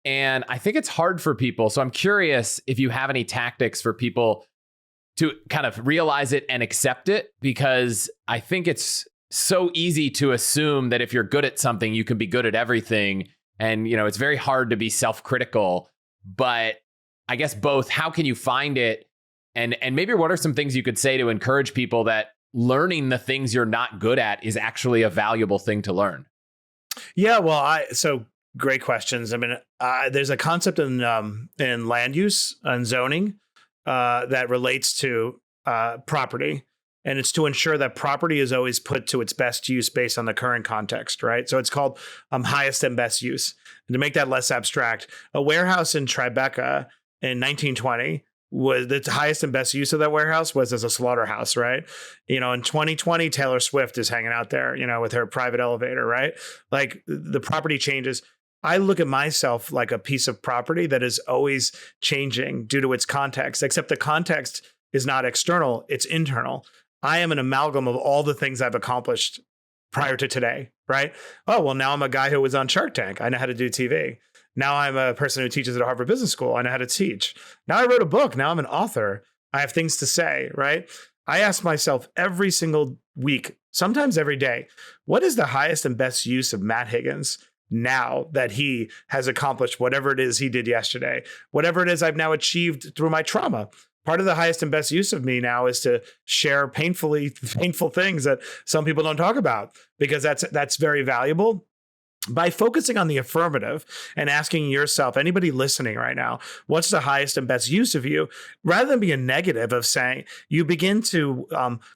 And I think it's hard for people. So I'm curious if you have any tactics for people to kind of realize it and accept it, because I think it's so easy to assume that if you're good at something, you can be good at everything. And, it's very hard to be self-critical. But I guess both, how can you find it? And maybe what are some things you could say to encourage people that learning the things you're not good at is actually a valuable thing to learn? Yeah, well, so great questions. I mean, there's a concept in land use and zoning that relates to property, and it's to ensure that property is always put to its best use based on the current context, right? So it's called highest and best use. And to make that less abstract, a warehouse in Tribeca in 1920 was the highest and best use of that warehouse was as a slaughterhouse, right? In 2020, Taylor Swift is hanging out there, with her private elevator, right? Like the property changes. I look at myself like a piece of property that is always changing due to its context, except the context is not external, it's internal. I am an amalgam of all the things I've accomplished prior to today, right? Oh, well, now I'm a guy who was on Shark Tank. I know how to do TV. Now I'm a person who teaches at Harvard Business School. I know how to teach. Now I wrote a book. Now I'm an author. I have things to say, right? I ask myself every single week, sometimes every day, what is the highest and best use of Matt Higgins now that he has accomplished whatever it is he did yesterday, whatever it is I've now achieved through my trauma? Part of the highest and best use of me now is to share painful things that some people don't talk about, because that's very valuable. By focusing on the affirmative and asking yourself, anybody listening right now, what's the highest and best use of you, rather than be a negative of saying, you begin to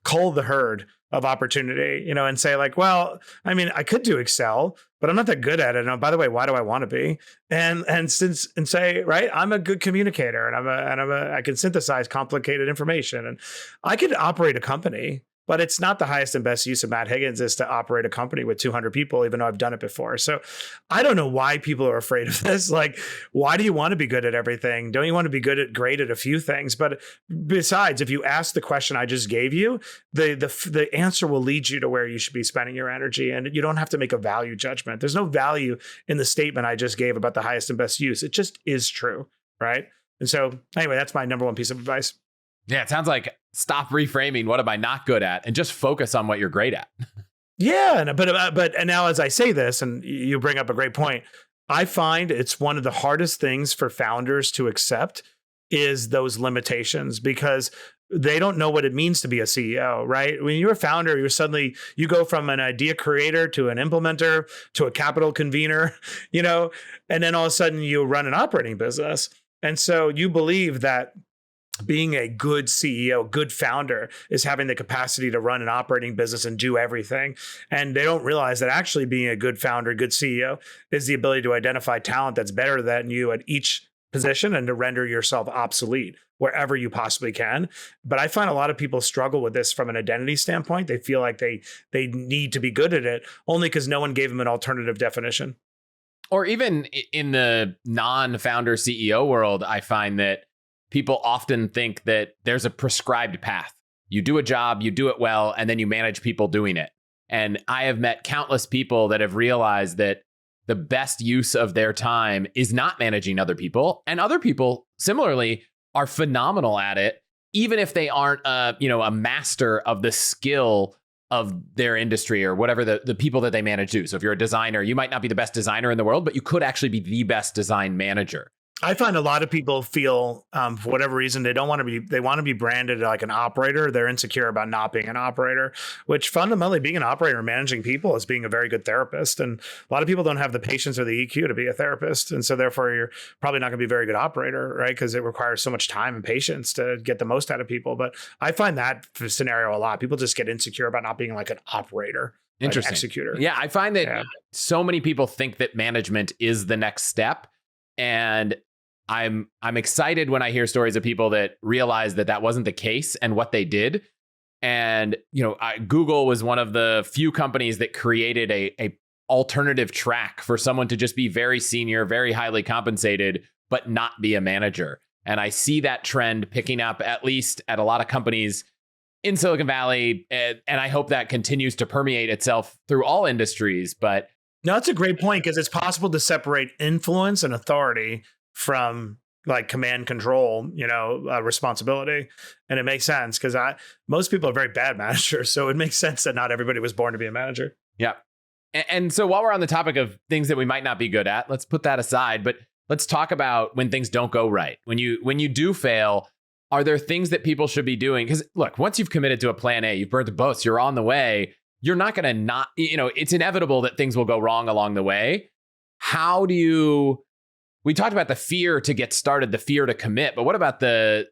cull the herd of opportunity, and say like, well, I mean, I could do Excel, but I'm not that good at it. And by the way, why do I want to be? And say, right, I'm a good communicator, and I can synthesize complicated information, and I could operate a company. But it's not the highest and best use of Matt Higgins is to operate a company with 200 people, even though I've done it before. So I don't know why people are afraid of this. Like, why do you want to be good at everything? Don't you want to be great at a few things? But besides, if you ask the question I just gave you, the answer will lead you to where you should be spending your energy. And you don't have to make a value judgment. There's no value in the statement I just gave about the highest and best use. It just is true, right? And so anyway, that's my number one piece of advice. Yeah, it sounds like stop reframing what am I not good at and just focus on what you're great at. Yeah, but now as I say this, and you bring up a great point, I find it's one of the hardest things for founders to accept is those limitations, because they don't know what it means to be a CEO, right? When you're a founder, you go from an idea creator to an implementer to a capital convener, and then all of a sudden you run an operating business. And so you believe that being a good CEO, good founder, is having the capacity to run an operating business and do everything. And they don't realize that actually being a good founder, good CEO, is the ability to identify talent that's better than you at each position and to render yourself obsolete wherever you possibly can. But I find a lot of people struggle with this from an identity standpoint. They feel like they need to be good at it only because no one gave them an alternative definition. Or even in the non-founder CEO world, I find that people often think that there's a prescribed path. You do a job, you do it well, and then you manage people doing it. And I have met countless people that have realized that the best use of their time is not managing other people. And other people, similarly, are phenomenal at it, even if they aren't a master of the skill of their industry or whatever the people that they manage do. So if you're a designer, you might not be the best designer in the world, but you could actually be the best design manager. I find a lot of people feel, for whatever reason, they want to be branded like an operator. They're insecure about not being an operator, which fundamentally being an operator and managing people is being a very good therapist. And a lot of people don't have the patience or the EQ to be a therapist. And so therefore you're probably not going to be a very good operator, right? Because it requires so much time and patience to get the most out of people. But I find that scenario a lot. People just get insecure about not being like an operator, like an Interesting. executor. Yeah, I find that Yeah. so many people think that management is the next step, and I'm excited when I hear stories of people that realize that that wasn't the case and what they did. And Google was one of the few companies that created a alternative track for someone to just be very senior, very highly compensated, but not be a manager. And I see that trend picking up, at least at a lot of companies in Silicon Valley, and I hope that continues to permeate itself through all industries. But No, that's a great point because it's possible to separate influence and authority from like command control, responsibility. And it makes sense because most people are very bad managers. So it makes sense that not everybody was born to be a manager. yeah. And so while we're on the topic of things that we might not be good at, let's put that aside. But let's talk about when things don't go right. When you do fail, are there things that people should be doing? Because look, once you've committed to a plan A, you've burnt the boats, you're on the way. You're not going to not, it's inevitable that things will go wrong along the way. We talked about the fear to get started, the fear to commit, but what about the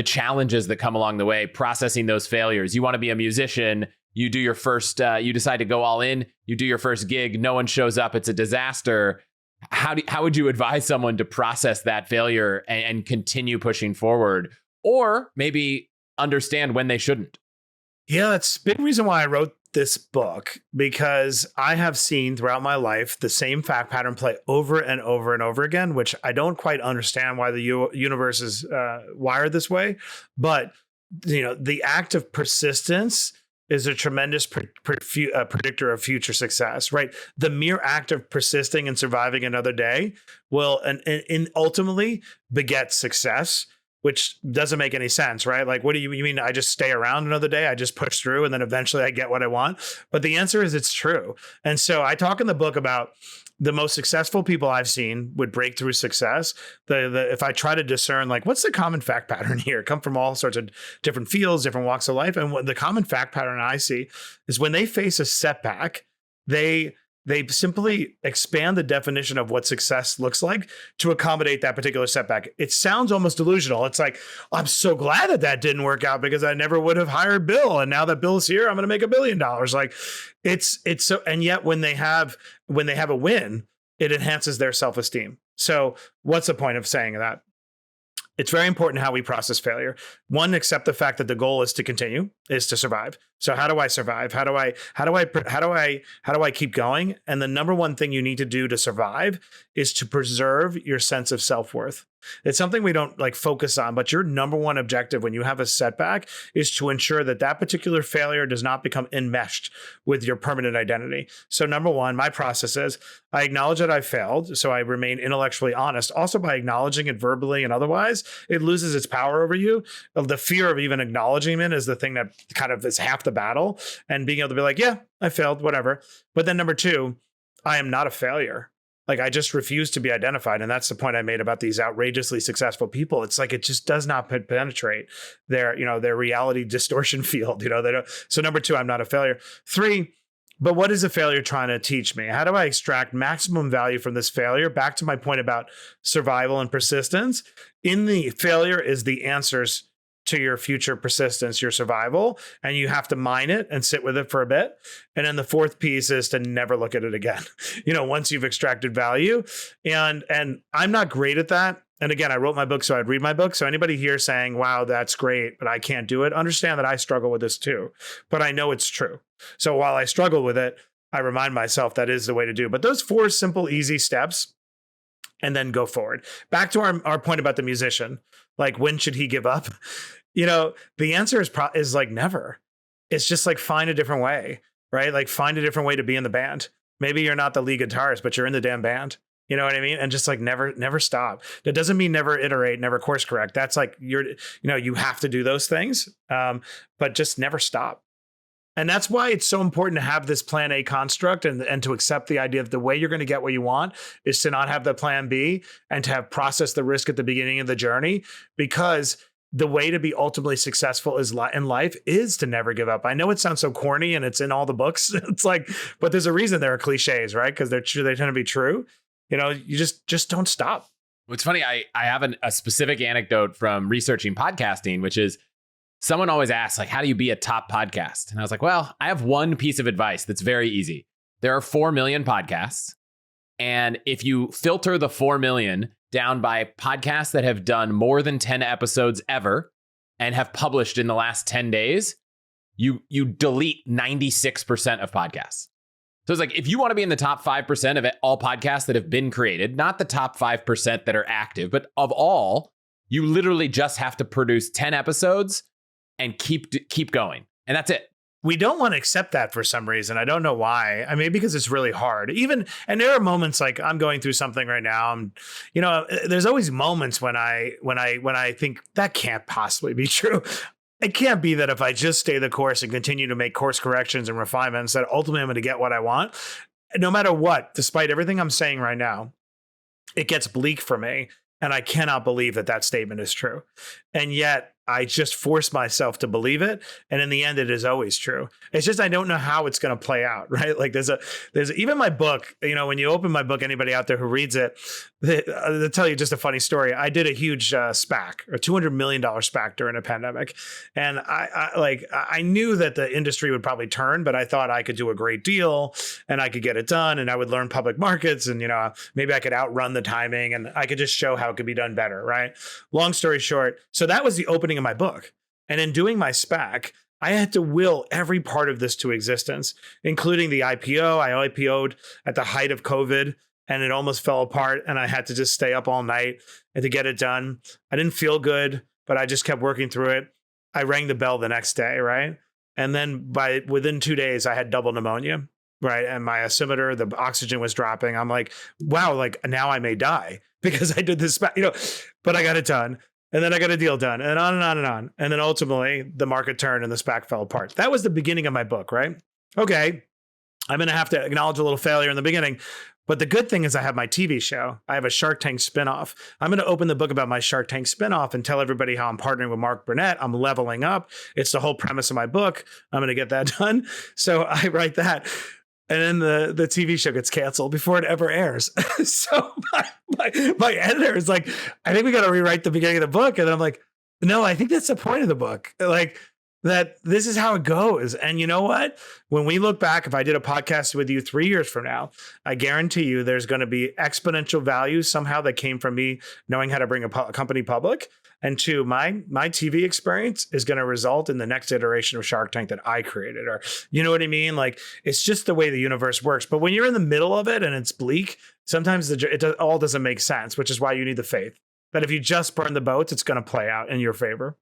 challenges that come along the way, processing those failures? You want to be a musician, you do your first, you decide to go all in, you do your first gig, no one shows up, it's a disaster. How would you advise someone to process that failure and continue pushing forward, or maybe understand when they shouldn't? Yeah, that's a big reason why I wrote this book, because I have seen throughout my life the same fact pattern play over and over and over again, which I don't quite understand why the universe is wired this way. But, the act of persistence is a tremendous predictor of future success, right? The mere act of persisting and surviving another day will and ultimately beget success, which doesn't make any sense, right? Like, what do you mean? I just stay around another day? I just push through and then eventually I get what I want. But the answer is it's true. And so I talk in the book about the most successful people I've seen with breakthrough success. If I try to discern, like, what's the common fact pattern here? Come from all sorts of different fields, different walks of life. And what the common fact pattern I see is when they face a setback, they simply expand the definition of what success looks like to accommodate that particular setback. It sounds almost delusional. It's like, I'm so glad that didn't work out because I never would have hired Bill. And now that Bill's here, I'm going to make $1 billion. Like it's so, and yet when they have a win, it enhances their self-esteem. So what's the point of saying that? It's very important how we process failure. One, accept the fact that the goal is to continue, is to survive. So how do I survive? How do I keep going? And the number one thing you need to do to survive is to preserve your sense of self-worth. It's something we don't focus on, but your number one objective when you have a setback is to ensure that particular failure does not become enmeshed with your permanent identity. So number one, my process is I acknowledge that I failed. So I remain intellectually honest. Also, by acknowledging it verbally and otherwise, it loses its power over you. The fear of even acknowledging it is the thing that kind of is half the battle, and being able to be like, yeah, I failed, whatever. But then number two, I am not a failure. Like, I just refuse to be identified. And that's the point I made about these outrageously successful people. It's like, it just does not penetrate their reality distortion field. They don't. So number two, I'm not a failure. Three, but what is a failure trying to teach me? How do I extract maximum value from this failure? Back to my point about survival and persistence. In the failure is the answers to your future persistence, your survival, and you have to mine it and sit with it for a bit. And then the fourth piece is to never look at it again, once you've extracted value. And I'm not great at that. And again, I wrote my book, so I'd read my book. So anybody here saying, wow, that's great, but I can't do it, understand that I struggle with this too, but I know it's true. So while I struggle with it, I remind myself that is the way to do. But those four simple, easy steps, and then go forward. Back to our point about the musician, like, when should he give up? The answer is like never. It's just like, find a different way, right? Like, find a different way to be in the band. Maybe you're not the lead guitarist, but you're in the damn band. You know what I mean? And just like never stop. That doesn't mean never iterate, never course correct. That's like you have to do those things, but just never stop. And that's why it's so important to have this plan A construct and to accept the idea of the way you're going to get what you want is to not have the plan B and to have processed the risk at the beginning of the journey, because the way to be ultimately successful in life is to never give up. I know it sounds so corny and it's in all the books. It's like, but there's a reason there are cliches, right? Because they're true. They tend to be true. You just don't stop. It's funny. I have a specific anecdote from researching podcasting, which is someone always asks, like, how do you be a top podcast? And I was like, well, I have one piece of advice that's very easy. There are 4 million podcasts. And if you filter the 4 million down by podcasts that have done more than 10 episodes ever and have published in the last 10 days, you delete 96% of podcasts. So it's like, if you want to be in the top 5% of all podcasts that have been created, not the top 5% that are active, but of all, you literally just have to produce 10 episodes and keep going. And that's it. We don't want to accept that for some reason. I don't know why. I mean, because it's really hard. And there are moments like I'm going through something right now. There's always moments when I think that can't possibly be true. It can't be that if I just stay the course and continue to make course corrections and refinements, that ultimately I'm going to get what I want. No matter what, despite everything I'm saying right now, it gets bleak for me. And I cannot believe that statement is true. And yet I just force myself to believe it. And in the end, it is always true. It's just, I don't know how it's going to play out, right? Like there's even my book, when you open my book, anybody out there who reads it, they'll tell you just a funny story. I did a huge SPAC, a $200 million SPAC during a pandemic. And I knew that the industry would probably turn, but I thought I could do a great deal and I could get it done and I would learn public markets and, maybe I could outrun the timing and I could just show how it could be done better, right? Long story short. So that was the opening of my book. And in doing my SPAC, I had to will every part of this to existence, including the IPO. I IPO'd at the height of COVID and it almost fell apart. And I had to just stay up all night and to get it done. I didn't feel good, but I just kept working through it. I rang the bell the next day, right? And then within 2 days, I had double pneumonia, right? And my oximeter, the oxygen was dropping. I'm like, wow, like now I may die because I did this, but I got it done. And then I got a deal done and on and on and on. And then ultimately the market turned and the SPAC fell apart. That was the beginning of my book, right? Okay, I'm going to have to acknowledge a little failure in the beginning. But the good thing is I have my TV show. I have a Shark Tank spinoff. I'm going to open the book about my Shark Tank spinoff and tell everybody how I'm partnering with Mark Burnett. I'm leveling up. It's the whole premise of my book. I'm going to get that done. So I write that. And then the TV show gets canceled before it ever airs. So my editor is like, I think we got to rewrite the beginning of the book. And then I'm like, no, I think that's the point of the book. Like that this is how it goes. And you know what? When we look back, if I did a podcast with you 3 years from now, I guarantee you there's going to be exponential value somehow that came from me knowing how to bring a company public. And two, my TV experience is going to result in the next iteration of Shark Tank that I created, or you know what I mean? Like it's just the way the universe works. But when you're in the middle of it and it's bleak, sometimes it all doesn't make sense, which is why you need the faith that if you just burn the boats, it's going to play out in your favor.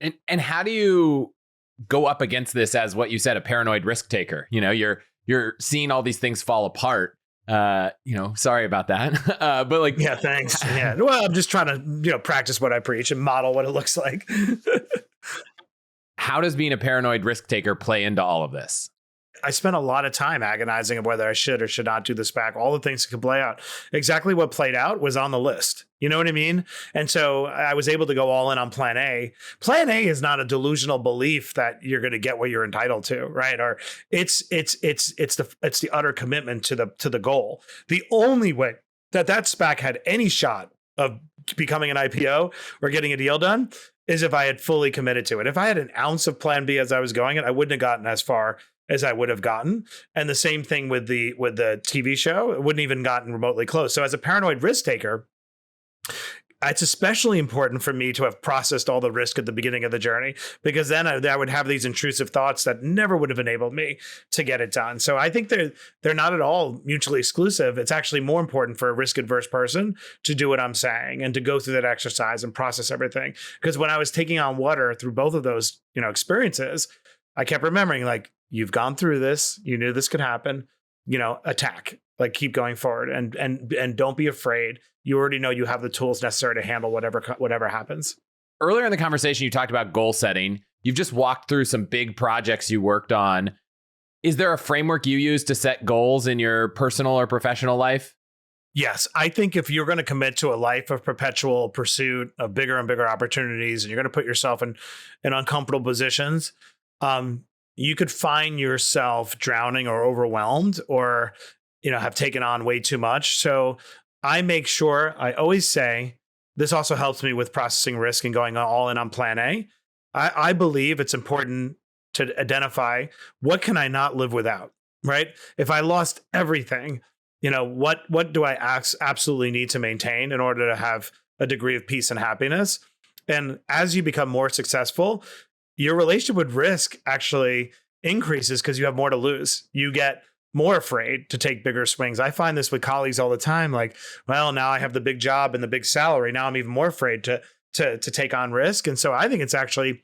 And how do you go up against this as what you said, a paranoid risk taker? You're seeing all these things fall apart. Sorry about that. But like, yeah, thanks. Yeah. Well, I'm just trying to, practice what I preach and model what it looks like. How does being a paranoid risk taker play into all of this? I spent a lot of time agonizing of whether I should or should not do the SPAC, all the things that could play out. Exactly what played out was on the list. You know what I mean? And so I was able to go all in on plan A. Plan A is not a delusional belief that you're going to get what you're entitled to, right? Or it's the utter commitment to the goal. The only way that SPAC had any shot of becoming an IPO or getting a deal done is if I had fully committed to it. If I had an ounce of plan B as I was going, I wouldn't have gotten as far as I would have gotten. And the same thing with the TV show, it wouldn't even gotten remotely close. So as a paranoid risk taker, it's especially important for me to have processed all the risk at the beginning of the journey, because then I would have these intrusive thoughts that never would have enabled me to get it done. So I think they're not at all mutually exclusive. It's actually more important for a risk adverse person to do what I'm saying and to go through that exercise and process everything. Because when I was taking on water through both of those, experiences, I kept remembering, like, you've gone through this, you knew this could happen, attack, like keep going forward and don't be afraid. You already know you have the tools necessary to handle whatever happens. Earlier in the conversation, you talked about goal setting. You've just walked through some big projects you worked on. Is there a framework you use to set goals in your personal or professional life? Yes, I think if you're going to commit to a life of perpetual pursuit of bigger and bigger opportunities, and you're going to put yourself in uncomfortable positions, you could find yourself drowning or overwhelmed, or have taken on way too much. So I make sure, I always say, this also helps me with processing risk and going all in on plan A. I believe it's important to identify, what can I not live without, right? If I lost everything, what do I absolutely need to maintain in order to have a degree of peace and happiness? And as you become more successful, your relationship with risk actually increases because you have more to lose. You get more afraid to take bigger swings. I find this with colleagues all the time. Like, well, now I have the big job and the big salary. Now I'm even more afraid to take on risk. And so I think it's actually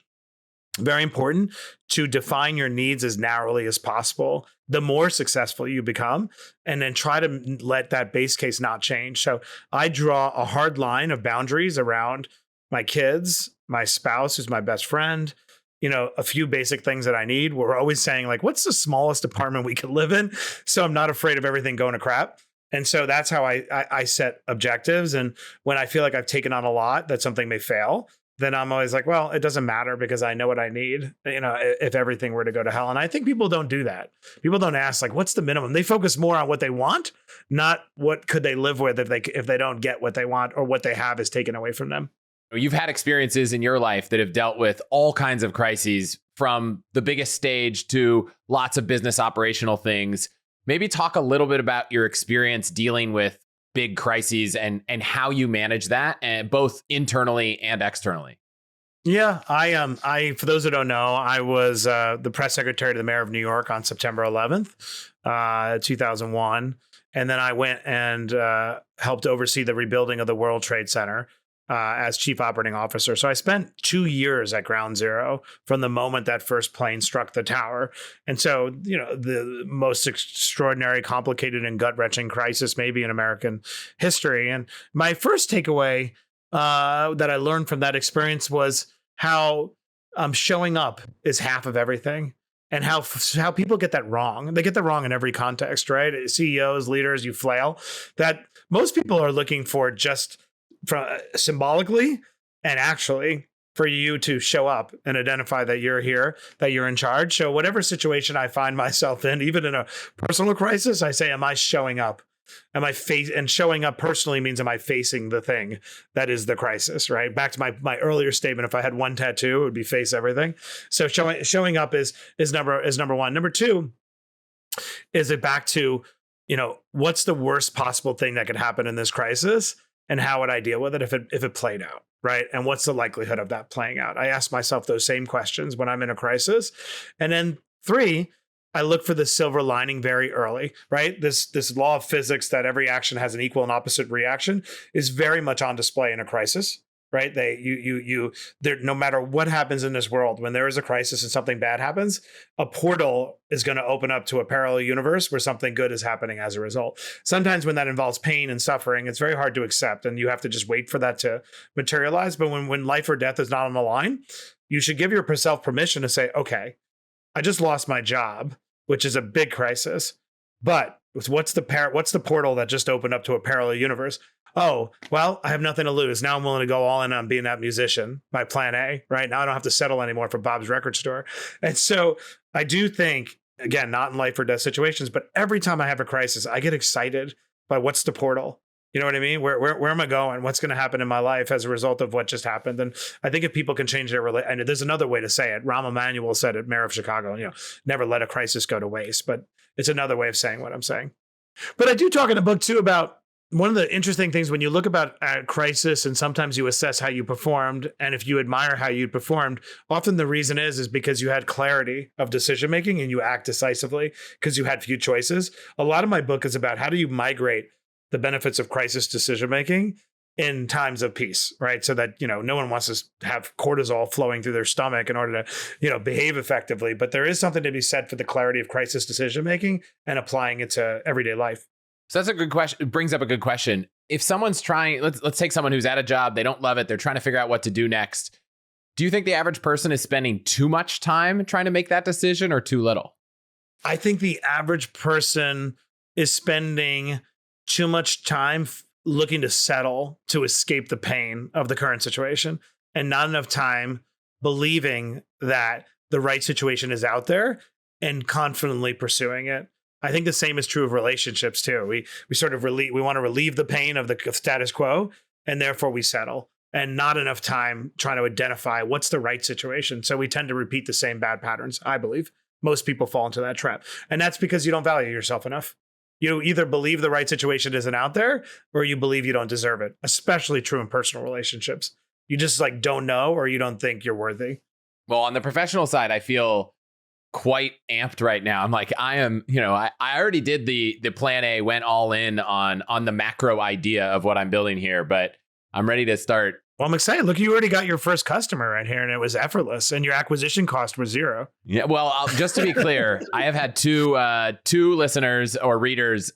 very important to define your needs as narrowly as possible, the more successful you become, and then try to let that base case not change. So I draw a hard line of boundaries around my kids, my spouse, who's my best friend, a few basic things that I need. We're always saying, like, what's the smallest apartment we can live in? So I'm not afraid of everything going to crap. And so that's how I set objectives. And when I feel like I've taken on a lot, that something may fail, then I'm always like, well, it doesn't matter because I know what I need, if everything were to go to hell. And I think people don't do that. People don't ask, like, what's the minimum? They focus more on what they want, not what could they live with if they don't get what they want or what they have is taken away from them. You've had experiences in your life that have dealt with all kinds of crises, from the biggest stage to lots of business operational things. Maybe talk a little bit about your experience dealing with big crises and how you manage that, and both internally and externally. Yeah, I for those who don't know, I was the press secretary to the mayor of New York on September 11th, 2001. And then I went and helped oversee the rebuilding of the World Trade Center as chief operating officer. So I spent 2 years at ground zero from the moment that first plane struck the tower. And so, the most extraordinary, complicated, and gut-wrenching crisis maybe in American history. And my first takeaway that I learned from that experience was how showing up is half of everything. And how people get that wrong. They get that wrong in every context, right? CEOs, leaders, you flail. That most people are looking for just from symbolically and actually for you to show up and identify that you're here, that you're in charge. So whatever situation I find myself in, even in a personal crisis, I say, am I showing up? And showing up personally means, am I facing the thing that is the crisis, right? Back to my earlier statement, if I had one tattoo, it would be face everything. So showing up is number one. Number two, is it back to, what's the worst possible thing that could happen in this crisis? And how would I deal with it if it played out, right? And what's the likelihood of that playing out? I ask myself those same questions when I'm in a crisis. And then three, I look for the silver lining very early, right? This law of physics that every action has an equal and opposite reaction is very much on display in a crisis, right? No matter what happens in this world, when there is a crisis and something bad happens, a portal is going to open up to a parallel universe where something good is happening as a result. Sometimes when that involves pain and suffering, it's very hard to accept, and you have to just wait for that to materialize. But when life or death is not on the line, you should give yourself permission to say, okay, I just lost my job, which is a big crisis, but what's the portal that just opened up to a parallel universe? Oh, well, I have nothing to lose. Now I'm willing to go all in on being that musician, my plan A, right? Now I don't have to settle anymore for Bob's record store. And so I do think, again, not in life or death situations, but every time I have a crisis, I get excited by what's the portal. You know what I mean? Where am I going? What's going to happen in my life as a result of what just happened? And I think if people can change their and there's another way to say it. Rahm Emanuel said it, mayor of Chicago, never let a crisis go to waste. But it's another way of saying what I'm saying. But I do talk in a book too about one of the interesting things when you look about a crisis, and sometimes you assess how you performed. And if you admire how you performed, often the reason is because you had clarity of decision making and you act decisively because you had few choices. A lot of my book is about how do you migrate the benefits of crisis decision making in times of peace, right? So that, no one wants to have cortisol flowing through their stomach in order to, behave effectively. But there is something to be said for the clarity of crisis decision making and applying it to everyday life. So that's a good question. It brings up a good question. If someone's trying, let's take someone who's at a job, they don't love it, they're trying to figure out what to do next. Do you think the average person is spending too much time trying to make that decision or too little? I think the average person is spending too much time looking to settle to escape the pain of the current situation and not enough time believing that the right situation is out there and confidently pursuing it. I think the same is true of relationships too. We sort of we want to relieve the pain of the status quo, and therefore we settle, and not enough time trying to identify what's the right situation. So we tend to repeat the same bad patterns, I believe. Most people fall into that trap. And that's because you don't value yourself enough. You either believe the right situation isn't out there, or you believe you don't deserve it, especially true in personal relationships. You just like don't know, or you don't think you're worthy. Well, on the professional side, I feel quite amped right now. I'm like, I am, I already did the plan A, went all in on the macro idea of what I'm building here, but I'm ready to start. Well, I'm excited. Look, you already got your first customer right here, and it was effortless, and your acquisition cost was zero. Yeah. Well, just to be clear, I have had two listeners or readers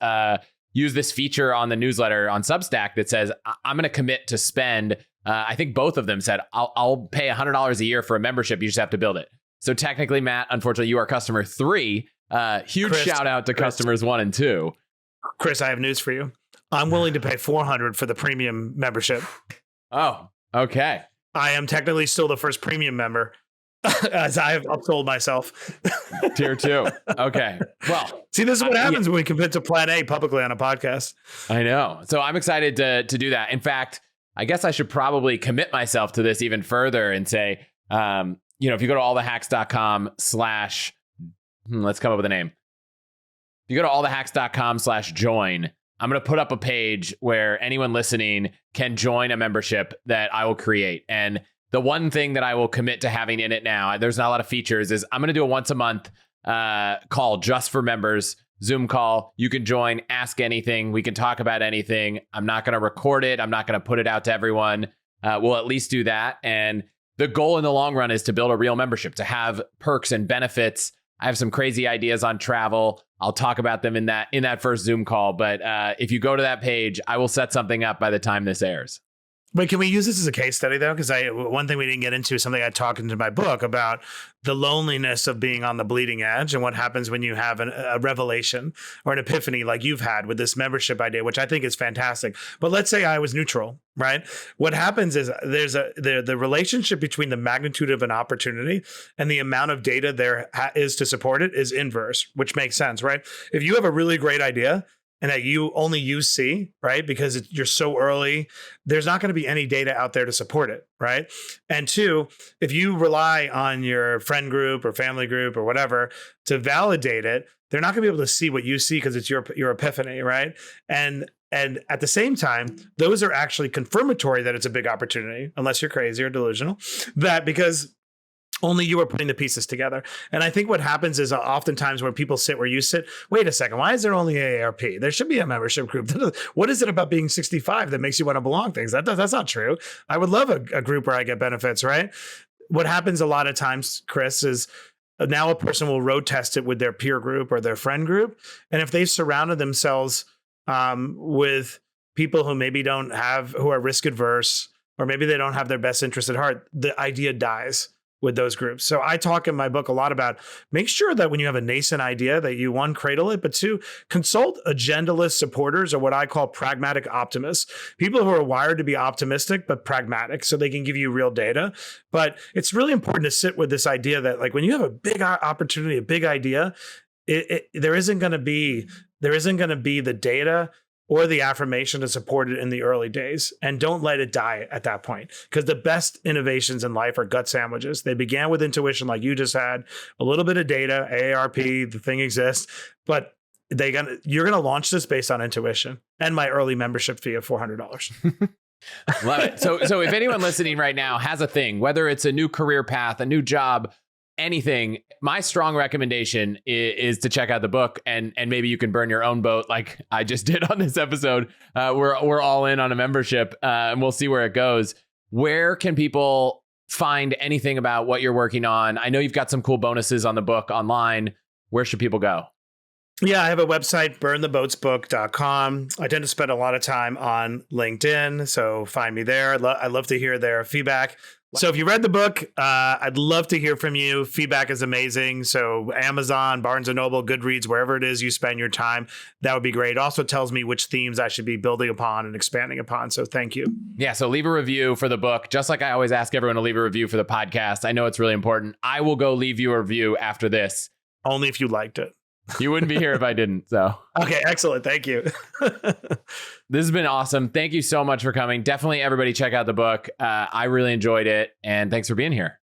use this feature on the newsletter on Substack that says, I'm going to commit to spend. I think both of them said, I'll pay $100 a year for a membership. You just have to build it. So technically, Matt, unfortunately, you are customer 3. Huge shout out to customers 1 and 2. Chris, I have news for you. I'm willing to pay $400 for the premium membership. Oh, okay. I am technically still the first premium member, as I have upsold myself. Tier 2. Okay. Well, see, this is what happens when we commit to Plan A publicly on a podcast. I know. So I'm excited to do that. In fact, I guess I should probably commit myself to this even further and say, if you go to allthehacks.com/ let's come up with a name. If you go to allthehacks.com/join, I'm going to put up a page where anyone listening can join a membership that I will create. And the one thing that I will commit to having in it now, there's not a lot of features, is I'm going to do a once a month call just for members, Zoom call. You can join, ask anything. We can talk about anything. I'm not going to record it. I'm not going to put it out to everyone. We'll at least do that. And the goal in the long run is to build a real membership, to have perks and benefits. I have some crazy ideas on travel. I'll talk about them in that first Zoom call. But if you go to that page, I will set something up by the time this airs. But can we use this as a case study, though? Because one thing we didn't get into is something I talked into my book about the loneliness of being on the bleeding edge and what happens when you have a revelation or an epiphany like you've had with this membership idea, which I think is fantastic. But let's say I was neutral, right? What happens is there's the relationship between the magnitude of an opportunity and the amount of data there is to support it is inverse, which makes sense, right? If you have a really great idea, and that you only use C, right? Because you're so early, there's not going to be any data out there to support it, right? And 2, if you rely on your friend group or family group or whatever to validate it, they're not going to be able to see what you see because it's your epiphany, right? And at the same time, those are actually confirmatory that it's a big opportunity, unless you're crazy or delusional, that because only you are putting the pieces together. And I think what happens is oftentimes where people sit where you sit, wait a second, why is there only AARP? There should be a membership group. What is it about being 65 that makes you want to belong things? That's not true. I would love a group where I get benefits, right? What happens a lot of times, Chris, is now a person will road test it with their peer group or their friend group. And if they've surrounded themselves with people who maybe who are risk adverse, or maybe they don't have their best interest at heart, the idea dies with those groups. So I talk in my book a lot about make sure that when you have a nascent idea that you, 1, cradle it, but 2, consult agendaless supporters, or what I call pragmatic optimists, people who are wired to be optimistic, but pragmatic, so they can give you real data. But it's really important to sit with this idea that like when you have a big opportunity, a big idea, there isn't going to be the data or the affirmation to support it in the early days. And don't let it die at that point. Because the best innovations in life are gut sandwiches. They began with intuition like you just had, a little bit of data, AARP, the thing exists, but you're gonna launch this based on intuition and my early membership fee of $400. Love it. So if anyone listening right now has a thing, whether it's a new career path, a new job, anything, my strong recommendation is to check out the book, and maybe you can burn your own boat like I just did on this episode. We're all in on a membership, and we'll see where it goes. Where can people find anything about what you're working on? I know you've got some cool bonuses on the book online. Where should people go? Yeah, I have a website, burntheboatsbook.com. I tend to spend a lot of time on LinkedIn, so find me there. I love to hear their feedback. So if you read the book, I'd love to hear from you. Feedback is amazing. So Amazon, Barnes & Noble, Goodreads, wherever it is you spend your time, that would be great. It also tells me which themes I should be building upon and expanding upon. So thank you. Yeah, so leave a review for the book. Just like I always ask everyone to leave a review for the podcast. I know it's really important. I will go leave you a review after this. Only if you liked it. You wouldn't be here if I didn't. So okay, excellent. Thank you. This has been awesome. Thank you so much for coming. Definitely everybody check out the book. I really enjoyed it. And thanks for being here.